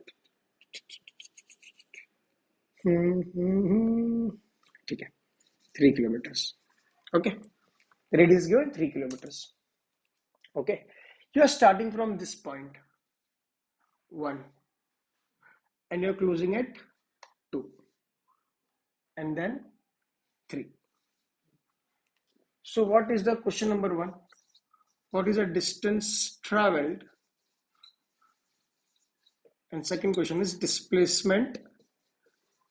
ठीक है, 3 kilometres, okay, radius given 3 kilometers, okay, you are starting from this point 1 and you're closing at 2 and then 3. So what is the question number 1, what is the distance traveled, and second question is displacement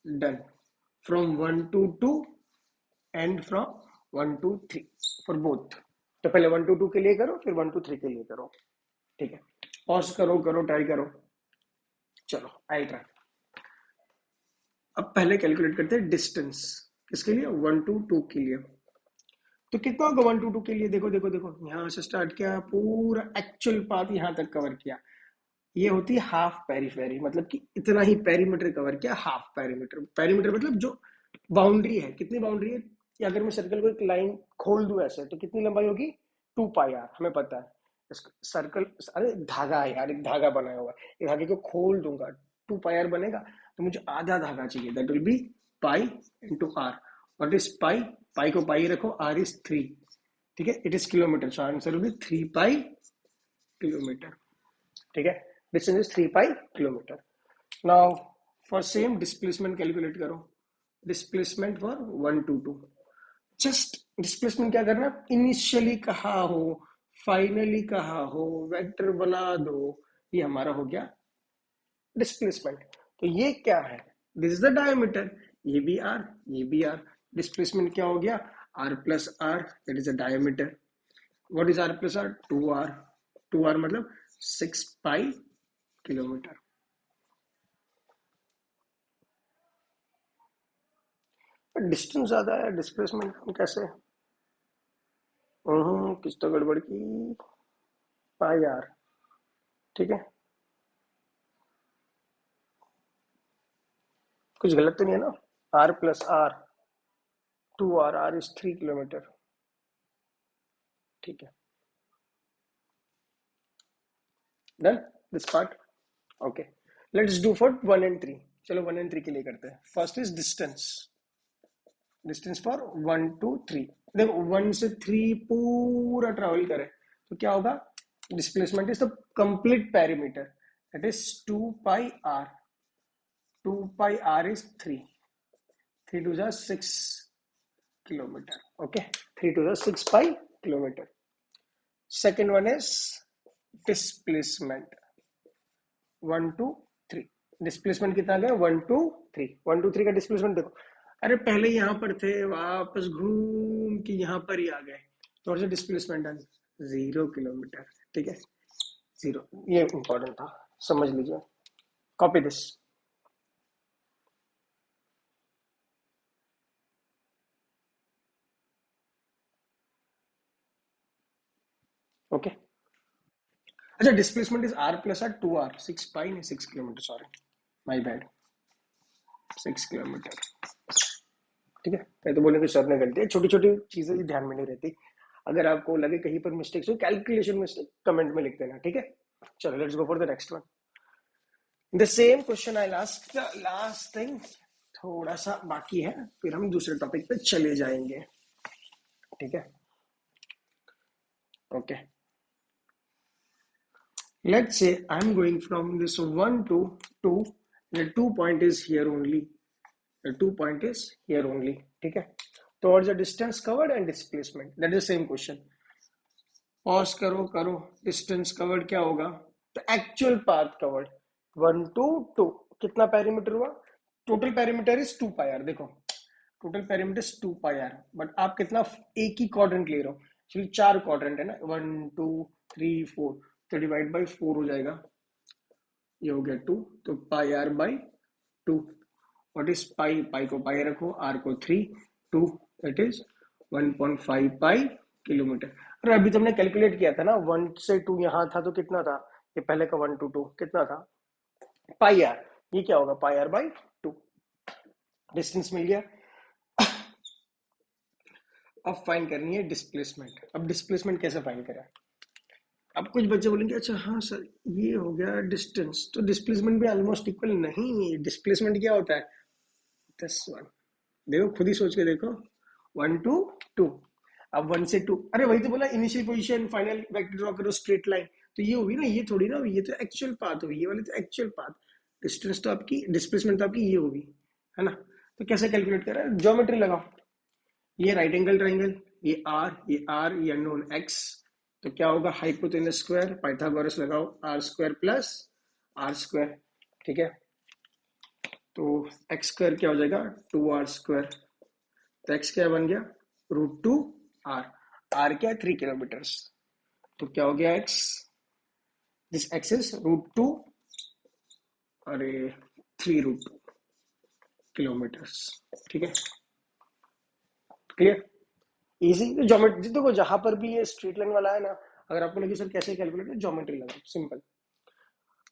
done from 1 to 2 and from 1 to 3 for both। तो पहले 1 to 2 के लिए करो, फिर 1 to 3 के लिए करो, ठीक है, पॉज करो करो ट्राई करो, चलो आई ट्राई। अब पहले कैलकुलेट करते हैं डिस्टेंस, किसके लिए 1 to 2 के लिए, तो कितना होगा 1 to 2 के लिए, देखो देखो देखो, यहां से स्टार्ट किया, पूरा एक्चुअल पाथ यहां तक कवर किया, ये होती है हाफ पेरीफेरी, मतलब कि इतना ही पेरीमीटर कवर किया, हाफ पेरीमीटर, पेरीमीटर मतलब जो बाउंड्री है, कितनी बाउंड्री है, कि अगर मैं सर्कल को एक लाइन खोल दूं ऐसे, तो कितनी लंबाई होगी 2πr, हमें पता है। सर्कल, अरे धागा है यार, एक धागा बनाया हुआ है, एक धागे को खोल दूंगा 2πr बनेगा, तो मुझे आधा धागा चाहिए, that will be pi into R. What is pi, pi को पाई रखो, आर इज 3, ठीक है, it is kilometre, so answer will be 3π kilometre, ठीक है, distance is 3π kilometre. Now for same displacement calculate करो, displacement for 1 to 2, just displacement क्या करना, इनिशियली कहा हो, फाइनली कहा हो, वेक्टर बना दो, ये हमारा हो गया डिस्प्लेसमेंट। तो ये क्या है, दिस इज द डायमीटर, ये भी आर, ये भी आर, डिस्प्लेसमेंट क्या हो गया r plus r, that is the diameter. What is r plus r, 2r, 2r मतलब 6π किलोमीटर। डिस्टेंस ज्यादा है, डिस्प्लेसमेंट हम कैसे, कुछ तो गड़बड़ की, पाई आर, ठीक है, कुछ गलत तो नहीं है ना, r plus r 2r, r is 3 kilometre, ठीक है, done this part. Okay, let's do for 1 and 3, चलो 1 and 3 के लिए करते हैं। First is distance, distance for 1 to 3, देखो 1 से 3 पूरा ट्रेवल करे तो क्या होगा, displacement is the complete perimeter, that is 2πr, 2πr is 3, 3 to the 6 kilometer, okay, 3 to the 6π kilometer। Second one is displacement 1 to 3, displacement कितना गया 1 to 3, 1 to 3 का डिस्प्लेसमेंट देखो, अरे पहले यहां पर थे, वापस घूम के यहां पर ही आ गए, तो से डिस्प्लेसमेंट डन 0 किलोमीटर, ठीक है, 0, ये इंपॉर्टेंट था, समझ लीजिए, कॉपी दिस। ओके, अच्छा displacement is r plus r 2r, 6π नहीं 6 kilometre, sorry my bad, 6 kilometre. ठीक है, मैं तो बोलेंगे सर ने गलती है, छोटी छोटी चीजें ध्यान में नहीं रहती। अगर आपको लगे कहीं पर मिस्टेक्स हो, कैलकुलेशन मिस्टेक, कमेंट में लिख देना। ठीक है, चलो let's go for the next one. The same question I last last thing, थोड़ा सा बाकी है, फिर हम दूसरे टॉपिक पे चले जाएंगे। ठीक है, okay. Let's say I'm going from this 1 to 2. The 2 point is here only. The 2 point is here only. ठीक है, towards the distance covered and displacement. That is the same question. Pause करो करो, distance covered क्या होगा? The actual path covered 1 to 2. कितना पेरीमीटर हुआ? Total perimeter is 2 pi R. देखो total perimeter is 2 pi R, but आप कितना एक ही क्वाड्रेंट ले रहे हो, चलिए 4 क्वाड्रेंट है ना, 1 2 3 4, तो डिवाइड बाई 4 हो जाएगा, ये हो गया 2, तो pi R by 2। What is pi? Pi को पाई रखो, आर को 3, 2 दैट इज 1.5 पाई किलोमीटर। और अभी तुमने कैलकुलेट किया था ना, 1 से 2 यहाँ था तो कितना था, ये पहले का 1 to 2 कितना था, पाई आर। ये क्या होगा, पाई आर बाई 2। डिस्टेंस मिल गया। अब फाइंड करनी है डिस्प्लेसमेंट। अब डिस्प्लेसमेंट कैसे फाइंड करें? अब कुछ बच्चे बोलेंगे अच्छा हाँ सर ये हो गया डिस्टेंस, तो डिस्प्लेसमेंट भी ऑलमोस्ट इक्वल नहीं। डिस्प्लेसमेंट क्या होता है, दस वन, देखो खुद ही सोच के देखो, 1 to 2। अब 1 से 2, अरे वही तो बोला, initial position final vector draw करो स्ट्रेट लाइन, तो ये होगी ना, ये थोड़ी ना हुई, ये तो एक्चुअल पाथ हुई, ये वाली तो एक्चुअल पाथ। डिस्टेंस तो आपकी, डिस्प्लेसमेंट तो आपकी ये होगी, है ना। तो कैसे कैलकुलेट करें, ज्योमेट्री लगाओ, ये राइट एंगल ट्राइंगल, ये आर, ये अननोन एक्स, तो क्या होगा, हाइपोटेनस स्क्वायर, पाइथागोरस लगाओ, r square plus r square. ठीक है, तो एक्स स्क्वायर क्या हो जाएगा, 2r स्क्वायर, तो एक्स क्या बन गया, √2r। आर क्या है, 3 किलोमीटर, तो क्या हो गया एक्स, दिस एक्स इज √2, अरे 3 √2 किलोमीटर। ठीक है, क्लियर, इजी। तो ज्योमेट्री देखो, जहां पर भी ये स्ट्रेट लाइन वाला है ना, अगर आपको लगे सर कैसे कैलकुलेट, ज्योमेट्री लगाओ, simple.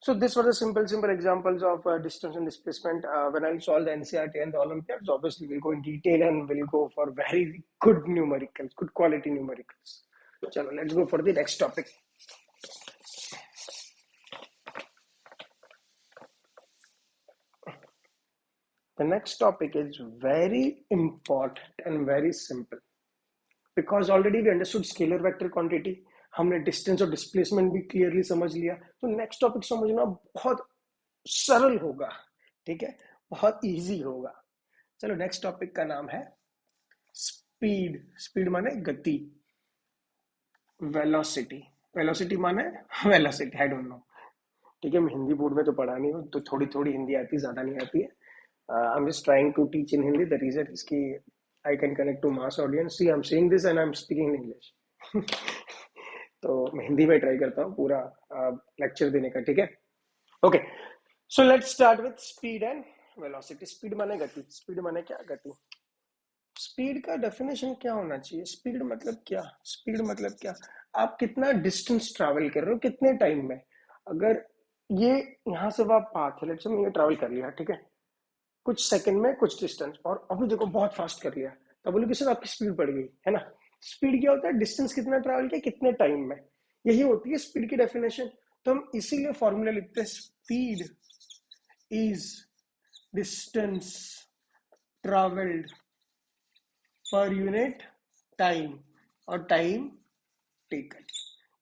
So this was a simple examples of distance and displacement. When I solve the NCERT and the Olympiads, obviously we'll go in detail and we'll go for very good numericals, good quality numericals. Chalo, let's go for the next topic. The next topic is very important and very simple because already we understood scalar vector quantity, हमने डिस्टेंस और डिस्प्लेसमेंट भी क्लियरली समझ लिया, तो नेक्स्ट टॉपिक समझना बहुत सरल होगा। ठीक है, बहुत इजी होगा। चलो नेक्स्ट टॉपिक का नाम है स्पीड। स्पीड माने गति, वेलोसिटी, वेलोसिटी माने वेलोसिटी, आई डोंट नो। ठीक है, मैं हिंदी बोर्ड में तो पढ़ा नहीं हूँ, तो थोड़ी थोड़ी हिंदी आती है, ज्यादा नहीं आती है। I am just trying to teach in Hindi, the reason is कि I can connect to mass audience. See I am saying this and I am speaking in English. तो मैं हिंदी में ट्राई करता हूँ पूरा लेक्चर देने का। ठीक है, okay, so let's start with speed and velocity. Speed माने गति, स्पीड माने क्या, गति। स्पीड का डेफिनेशन क्या होना चाहिए, स्पीड मतलब क्या, स्पीड मतलब क्या, आप कितना डिस्टेंस ट्रैवल कर रहे हो कितने टाइम में। अगर ये यहाँ से वहां पाथ है, लेट्स से मैंने ट्रैवल कर लिया, ठीक है, कुछ सेकंड में कुछ डिस्टेंस, और अभी देखो बहुत फास्ट कर लिया, तब बोलो कि सर आपकी स्पीड बढ़ गई, है ना। स्पीड क्या होता है, डिस्टेंस कितना ट्रैवल किया कितने टाइम में, यही होती है स्पीड की डेफिनेशन। तो हम इसीलिए फॉर्मूला लिखते हैं, speed is distance travelled per unit time, और टाइम टेकन,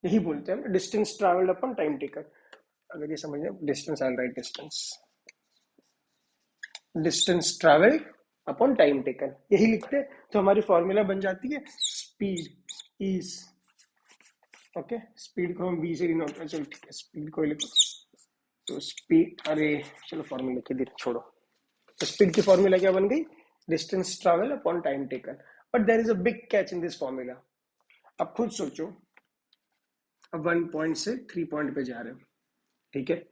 यही बोलते हैं distance travelled upon time taken. अगर ये समझे distance, I write distance, distance travelled upon time taken, यही लिखते हैं, तो हमारी फॉर्मूला बन जाती है स्पीड इज, ओके, स्पीड को हम v से डिनोट, चलो ठीक है, स्पीड को लिखो, तो स्पीड, अरे चलो फॉर्मूला लिख के छोड़ो, तो स्पीड की फॉर्मूला क्या बन गई, distance travel upon time taken. But there is a big catch in this formula. अब खुद सोचो, अब 1 पॉइंट से 3 पॉइंट पे जा रहे हो, ठीक है,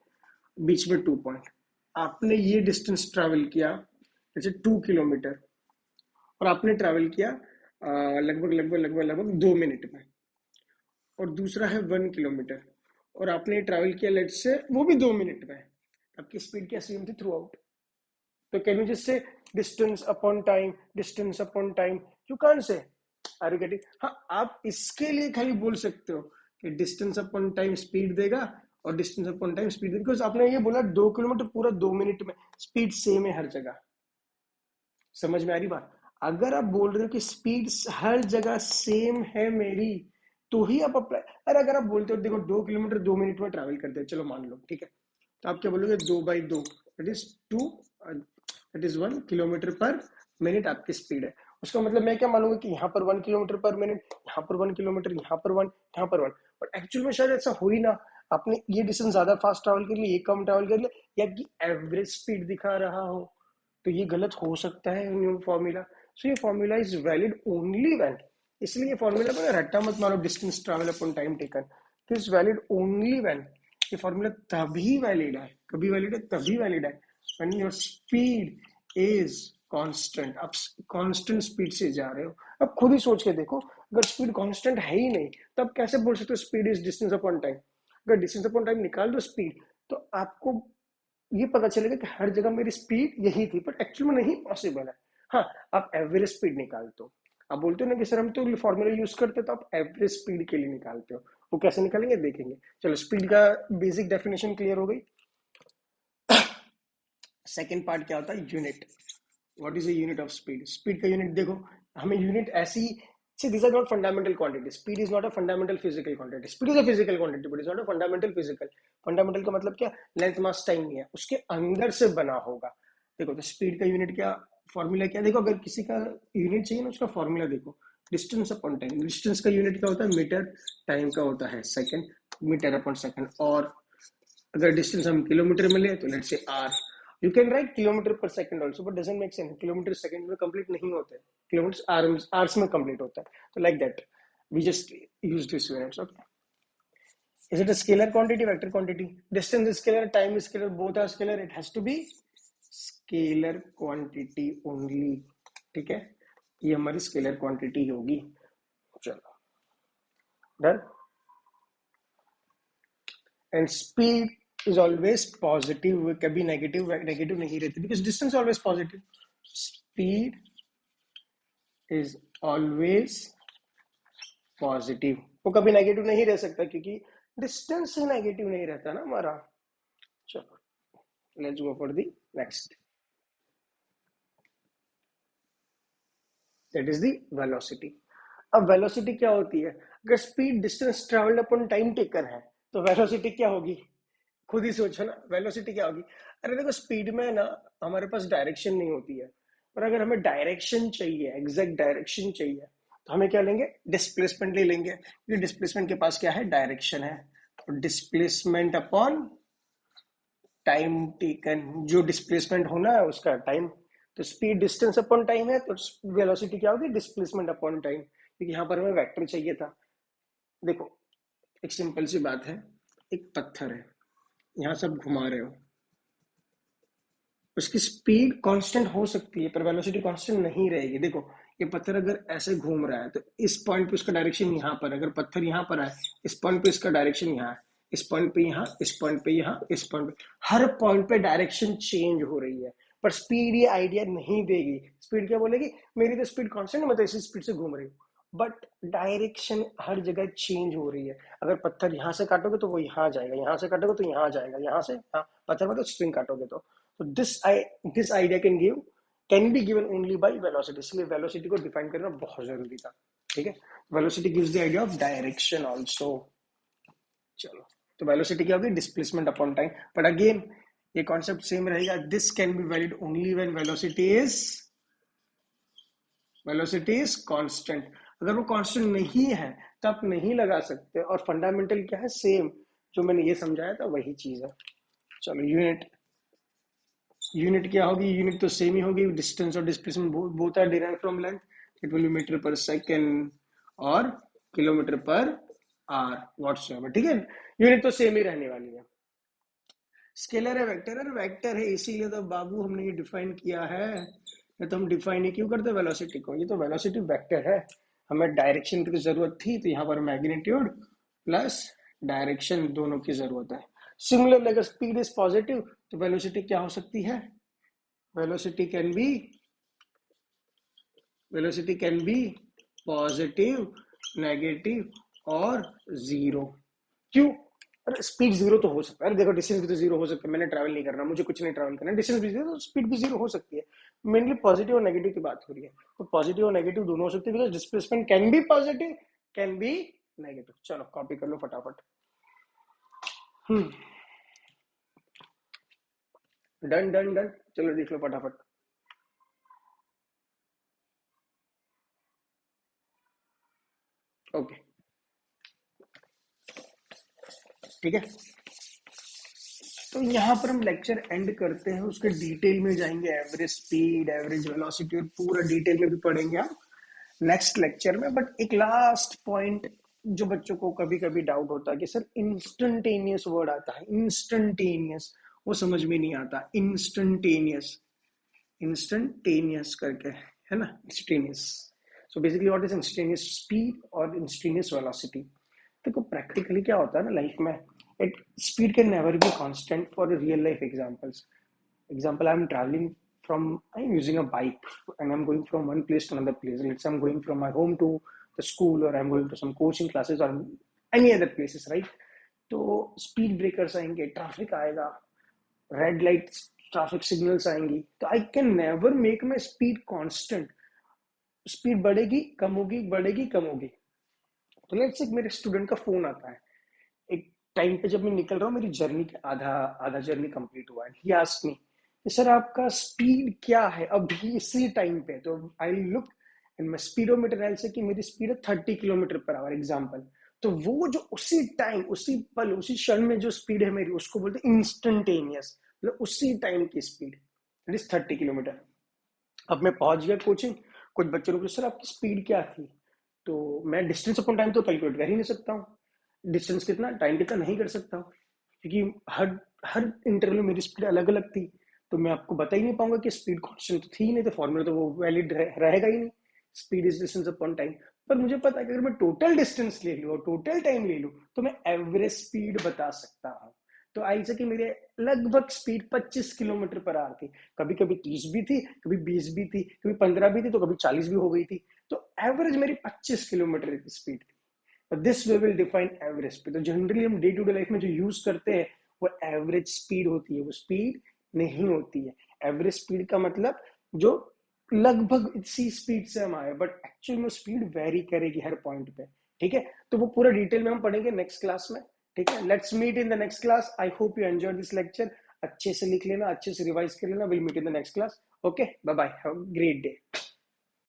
बीच में 2 पॉइंट, आपने ये डिस्टेंस ट्रैवल किया जैसे 2 किलोमीटर, और आपने ट्रैवल किया लगभग लगभग लगभग लगभग 2 मिनट में, और दूसरा है 1 किलोमीटर और आपने ट्रैवल किया लेट से वो भी 2 मिनट में, आपकी स्पीड क्या सेम थी थ्रू आउट, तो can you just say distance upon time, distance upon time? You can't say. Are you getting? हाँ, आप इसके लिए खाली बोल सकते हो कि डिस्टेंस अपॉन टाइम स्पीड देगा और डिस्टेंस अपॉन टाइम स्पीड देगा, बिकॉज आपने ये बोला 2 किलोमीटर पूरा 2 मिनट में, स्पीड सेम है हर जगह। समझ में आ रही बात? अगर आप बोल रहे हो कि स्पीड हर जगह सेम है मेरी, तो ही आप अप्लाई। अरे अगर आप बोलते हो देखो 2 किलोमीटर 2 मिनट में ट्रैवल करते हैं, चलो मान लो, ठीक है, तो आप क्या बोलोगे? 2/2 that is 2, that is 1 kilometre पर मिनट आपकी स्पीड है। उसका मतलब मैं क्या मानूंगा कि यहाँ पर 1 किलोमीटर पर मिनट, यहाँ पर 1 किलोमीटर, यहाँ पर 1, यहाँ पर 1, बट एक्चुअल में शायद ऐसा हो ही ना। आपने ये डिस्टेंस ज्यादा फास्ट ट्रैवल कर लिया, ये कम ट्रैवल कर लिया, या कि एवरेज स्पीड दिखा रहा हो, तो ये गलत हो सकता है न्यू फॉर्मूला। सो ये formula is valid only when, इसलिए ये फॉर्मूला को रट्टा मत मारो, distance travel upon time taken, is valid only when. ये फॉर्मूला तभी वैलिड है, कभी वैलिड है? तभी वैलिड है when your speed is constant. आप कांस्टेंट स्पीड से जा रहे हो। अब खुद ही सोच के देखो, अगर स्पीड कांस्टेंट है ही नहीं, तो आप कैसे बोल सकते हो speed is distance upon time? अगर डिस्टेंस अपॉन टाइम निकाल दो स्पीड, तो आपको ये पता चलेगा कि हर जगह मेरी स्पीड यही थी, बट एक्चुअल में नहीं पॉसिबल है। हाँ, आप एवरेज स्पीड निकालते हो, आप बोलते हो ना कि सर हम तो फॉर्मूला यूज करते, तो आप एवरेज स्पीड के लिए निकालते हो। वो कैसे निकालेंगे देखेंगे। चलो, स्पीड का बेसिक डेफिनेशन क्लियर हो गई। सेकेंड पार्ट क्या होता है? Unit. What is a unit of speed? Speed का यूनिट देखो, हमें यूनिट ऐसी। See, these are not fundamental quantities. Speed is not a fundamental physical quantity. Speed is a physical quantity, but it's not a fundamental physical. Fundamental का मतलब क्या? लेंथ मास टाइम नहीं है, उसके अंदर से बना होगा। देखो, तो स्पीड का यूनिट क्या, फॉर्मूला क्या? देखो, अगर किसी का यूनिट चाहिए ना, उसका फॉर्मूला देखो, डिस्टेंस अपॉन टाइम। डिस्टेंस का यूनिट क्या होता है? मीटर। टाइम का होता है सेकंड, मीटर अपॉन सेकंड। और अगर डिस्टेंस हम किलोमीटर में ले तो let's say are. You can write kilometre per second also, but doesn't make sense. Kilometre second में कंप्लीट नहीं होते, किलोमीटर आर्स में कंप्लीट होता है। तो like that we just use this units. Okay, is it a scalar quantity, vector quantity? Distance is scalar, time is scalar, both are scalar. It has to be scalar quantity only. ठीक है, ये हमारी स्केलर क्वांटिटी होगी। चलो, done. And speed is always positive, कभी नेगेटिव नेगेटिव नहीं रहती, because distance is always positive. Speed is always positive, वो कभी नेगेटिव नहीं रह सकता, क्योंकि डिस्टेंस ही नेगेटिव नहीं रहता ना हमारा। चलो, let's go for the next, that is the velocity. अब वेलोसिटी क्या होती है? अगर speed distance travelled upon time taken है, तो वेलोसिटी क्या होगी? खुद ही सोचो ना, वेलोसिटी क्या होगी? अरे देखो, स्पीड में ना हमारे पास डायरेक्शन नहीं होती है, और अगर हमें डायरेक्शन चाहिए, एग्जैक्ट डायरेक्शन चाहिए, तो हमें क्या लेंगे? डिस्प्लेसमेंट ले लेंगे, क्योंकि डिस्प्लेसमेंट के पास क्या है? डायरेक्शन है। तो डिस्प्लेसमेंट अपॉन टाइम टेकन, जो डिस्प्लेसमेंट होना है उसका टाइम। तो स्पीड डिस्टेंस अपॉन टाइम है, तो वेलोसिटी क्या होगी? डिस्प्लेसमेंट अपॉन टाइम, क्योंकि यहाँ पर हमें वेक्टर चाहिए था। देखो, एक सिंपल सी बात है, एक पत्थर है, यहाँ सब घुमा रहे हो, उसकी स्पीड कांस्टेंट हो सकती है, पर वेलोसिटी कांस्टेंट नहीं रहेगी। देखो, ये पत्थर अगर ऐसे घूम रहा है, तो इस पॉइंट पे उसका डायरेक्शन यहाँ पर, अगर पत्थर यहाँ पर आए, इस पॉइंट पे इसका डायरेक्शन यहाँ है, इस पॉइंट पे यहाँ, इस पॉइंट पे यहाँ, इस पॉइंट पे, हर पॉइंट पे डायरेक्शन चेंज हो रही है, पर स्पीड ये आइडिया नहीं देगी। स्पीड क्या बोलेगी? मेरी तो स्पीड कांस्टेंट है, मैं तो इसी स्पीड से घूम रही हूँ, बट डायरेक्शन हर जगह चेंज हो रही है। अगर पत्थर यहाँ से काटोगे तो वो यहाँ जाएगा, यहाँ से काटोगे तो यहाँ जाएगा, यहाँ से, हाँ, पत्थर में तो स्ट्रिंग काटोगे तो this idea can be given only by velocity, इसलिए वेलोसिटी को डिफाइन करना बहुत जरूरी था। ठीक है, velocity gives the idea of direction also. चलो, तो वेलोसिटी क्या होगी? Displacement upon time. But again ये कॉन्सेप्ट सेम रहेगा, this can be valid only when velocity is constant. अगर वो कांस्टेंट नहीं है तो आप नहीं लगा सकते, और फंडामेंटल क्या है? सेम, जो मैंने ये समझाया था वही चीज है। चलो, यूनिट क्या होगी? यूनिट तो सेम ही होगी, डिस्टेंस और displacement both are derived from length, it will be metre per second और किलोमीटर पर आर व्हाटसोएवर। ठीक है, यूनिट तो सेम ही रहने वाली है। स्केलर है, वेक्टर है, वेक्टर है, इसीलिए तो बाबू हमने ये डिफाइन किया है। ये तो हम डिफाइन ही क्यों करते वेलोसिटी को? ये तो वेलोसिटी वेक्टर है, हमें डायरेक्शन की जरूरत थी, तो यहाँ पर मैग्नीट्यूड प्लस डायरेक्शन दोनों की जरूरत है। सिमिलरली अगर स्पीड इज पॉजिटिव, तो वेलोसिटी क्या हो सकती है? Velocity can be positive, negative और जीरो। क्यों? अरे स्पीड जीरो तो हो सकता है, अरे देखो डिस्टेंस भी तो जीरो हो सकता है, मैंने ट्रैवल नहीं करना, मुझे कुछ नहीं ट्रैवल करना, डिस्टेंस भी जीरो तो स्पीड भी जीरो हो सकती है। मेनली पॉजिटिव और नेगेटिव की बात हो रही है, तो पॉजिटिव और नेगेटिव दोनों हो सकते हैं, because displacement can be positive, can be negative. चलो कॉपी कर लो फटाफट। डन डन डन, चलो देख लो फटाफट। ओके ठीक है, तो यहाँ पर हम लेक्चर एंड करते हैं, उसके डिटेल में जाएंगे, एवरेज स्पीड, एवरेज वेलोसिटी और पूरा डिटेल में भी पढ़ेंगे हम नेक्स्ट लेक्चर में। बट एक लास्ट पॉइंट जो बच्चों को कभी कभी डाउट होता है कि सर इंस्टेंटेनियस वर्ड आता है, इंस्टेंटेनियस, वो समझ में नहीं आता। इंस्टेंटेनियस, इंस्टेंटेनियस करके है ना, instantaneous. So basically what is instantaneous speed और इंस्टेंटेनियस वेलोसिटी। देखो प्रैक्टिकली क्या होता है ना लाइफ में, it speed can never be constant for real life examples. Example, I'm traveling I'm using a bike and I'm going from one place to another place. Let's say I'm going from my home to the school, or I'm going to some coaching classes or any other places, right? तो स्पीड ब्रेकर्स आएंगे, ट्रैफिक आएगा, रेड लाइट ट्रैफिक सिग्नल्स आएंगी, तो I can never make my speed constant. Speed बढ़ेगी कम होगी, बढ़ेगी कम होगी। तो लेट्स से मेरे स्टूडेंट का फोन आता है एक टाइम पे, जब मैं निकल रहा हूँ, मेरी जर्नी के आधा आधा जर्नी कंप्लीट हुआ है, ही आस्क्ड मी कि सर आपका स्पीड क्या है अभी इसी टाइम पे। तो I look in my speedometer, आई से कि मेरी स्पीड है 30 किलोमीटर पर आवर एग्जाम्पल। तो वो जो उसी टाइम, उसी पल, उसी क्षण में जो स्पीड है मेरी, उसको बोलते हैं इंस्टेंटेनियस, मतलब उसी टाइम की स्पीड, इट इज 30 किलोमीटर। अब मैं पहुंच गया कोचिंग, कुछ बच्चों ने पूछा सर आपकी स्पीड क्या थी, तो मैं डिस्टेंस अपॉन टाइम तो कैलकुलेट कर ही नहीं सकता हूँ। डिस्टेंस कितना, टाइम कितना नहीं कर सकता हूँ, क्योंकि हर हर इंटरवल में मेरी स्पीड अलग अलग थी। तो मैं आपको बता ही नहीं पाऊंगा कि स्पीड कॉन्स्टेंट तो थी ही नहीं, तो फॉर्मूला तो वो वैलिड रहेगा ही नहीं। Speed is distance upon time. पर मुझे पता है कि अगर मैं टोटल डिस्टेंस ले लूँ और टोटल टाइम ले लूँ, तो मैं एवरेज स्पीड बता सकता हूँ। तो आई से कि मेरे लगभग स्पीड 25 किलोमीटर पर आवर थी, कभी कभी 30 भी थी, कभी 20 भी थी, कभी 15 भी थी, तो कभी 40 भी हो गई थी। तो एवरेज मेरी 25 किलोमीटर की स्पीड थी। This way will define average speed. तो जनरली हम डे टू डे लाइफ में जो यूज करते हैं वो एवरेज स्पीड होती है, वो स्पीड नहीं होती है। एवरेज स्पीड का मतलब जो लगभग इसी स्पीड से हम आए, बट एक्चुअल में स्पीड वेरी करेगी हर पॉइंट पे। ठीक है, तो वो पूरा डिटेल में हम पढ़ेंगे नेक्स्ट क्लास में। ठीक है, let's meet in the next class. I hope you enjoy this lecture. अच्छे से लिख लेना, अच्छे से रिवाइज कर लेना। Will meet in the next class. Okay, bye bye, have a great day.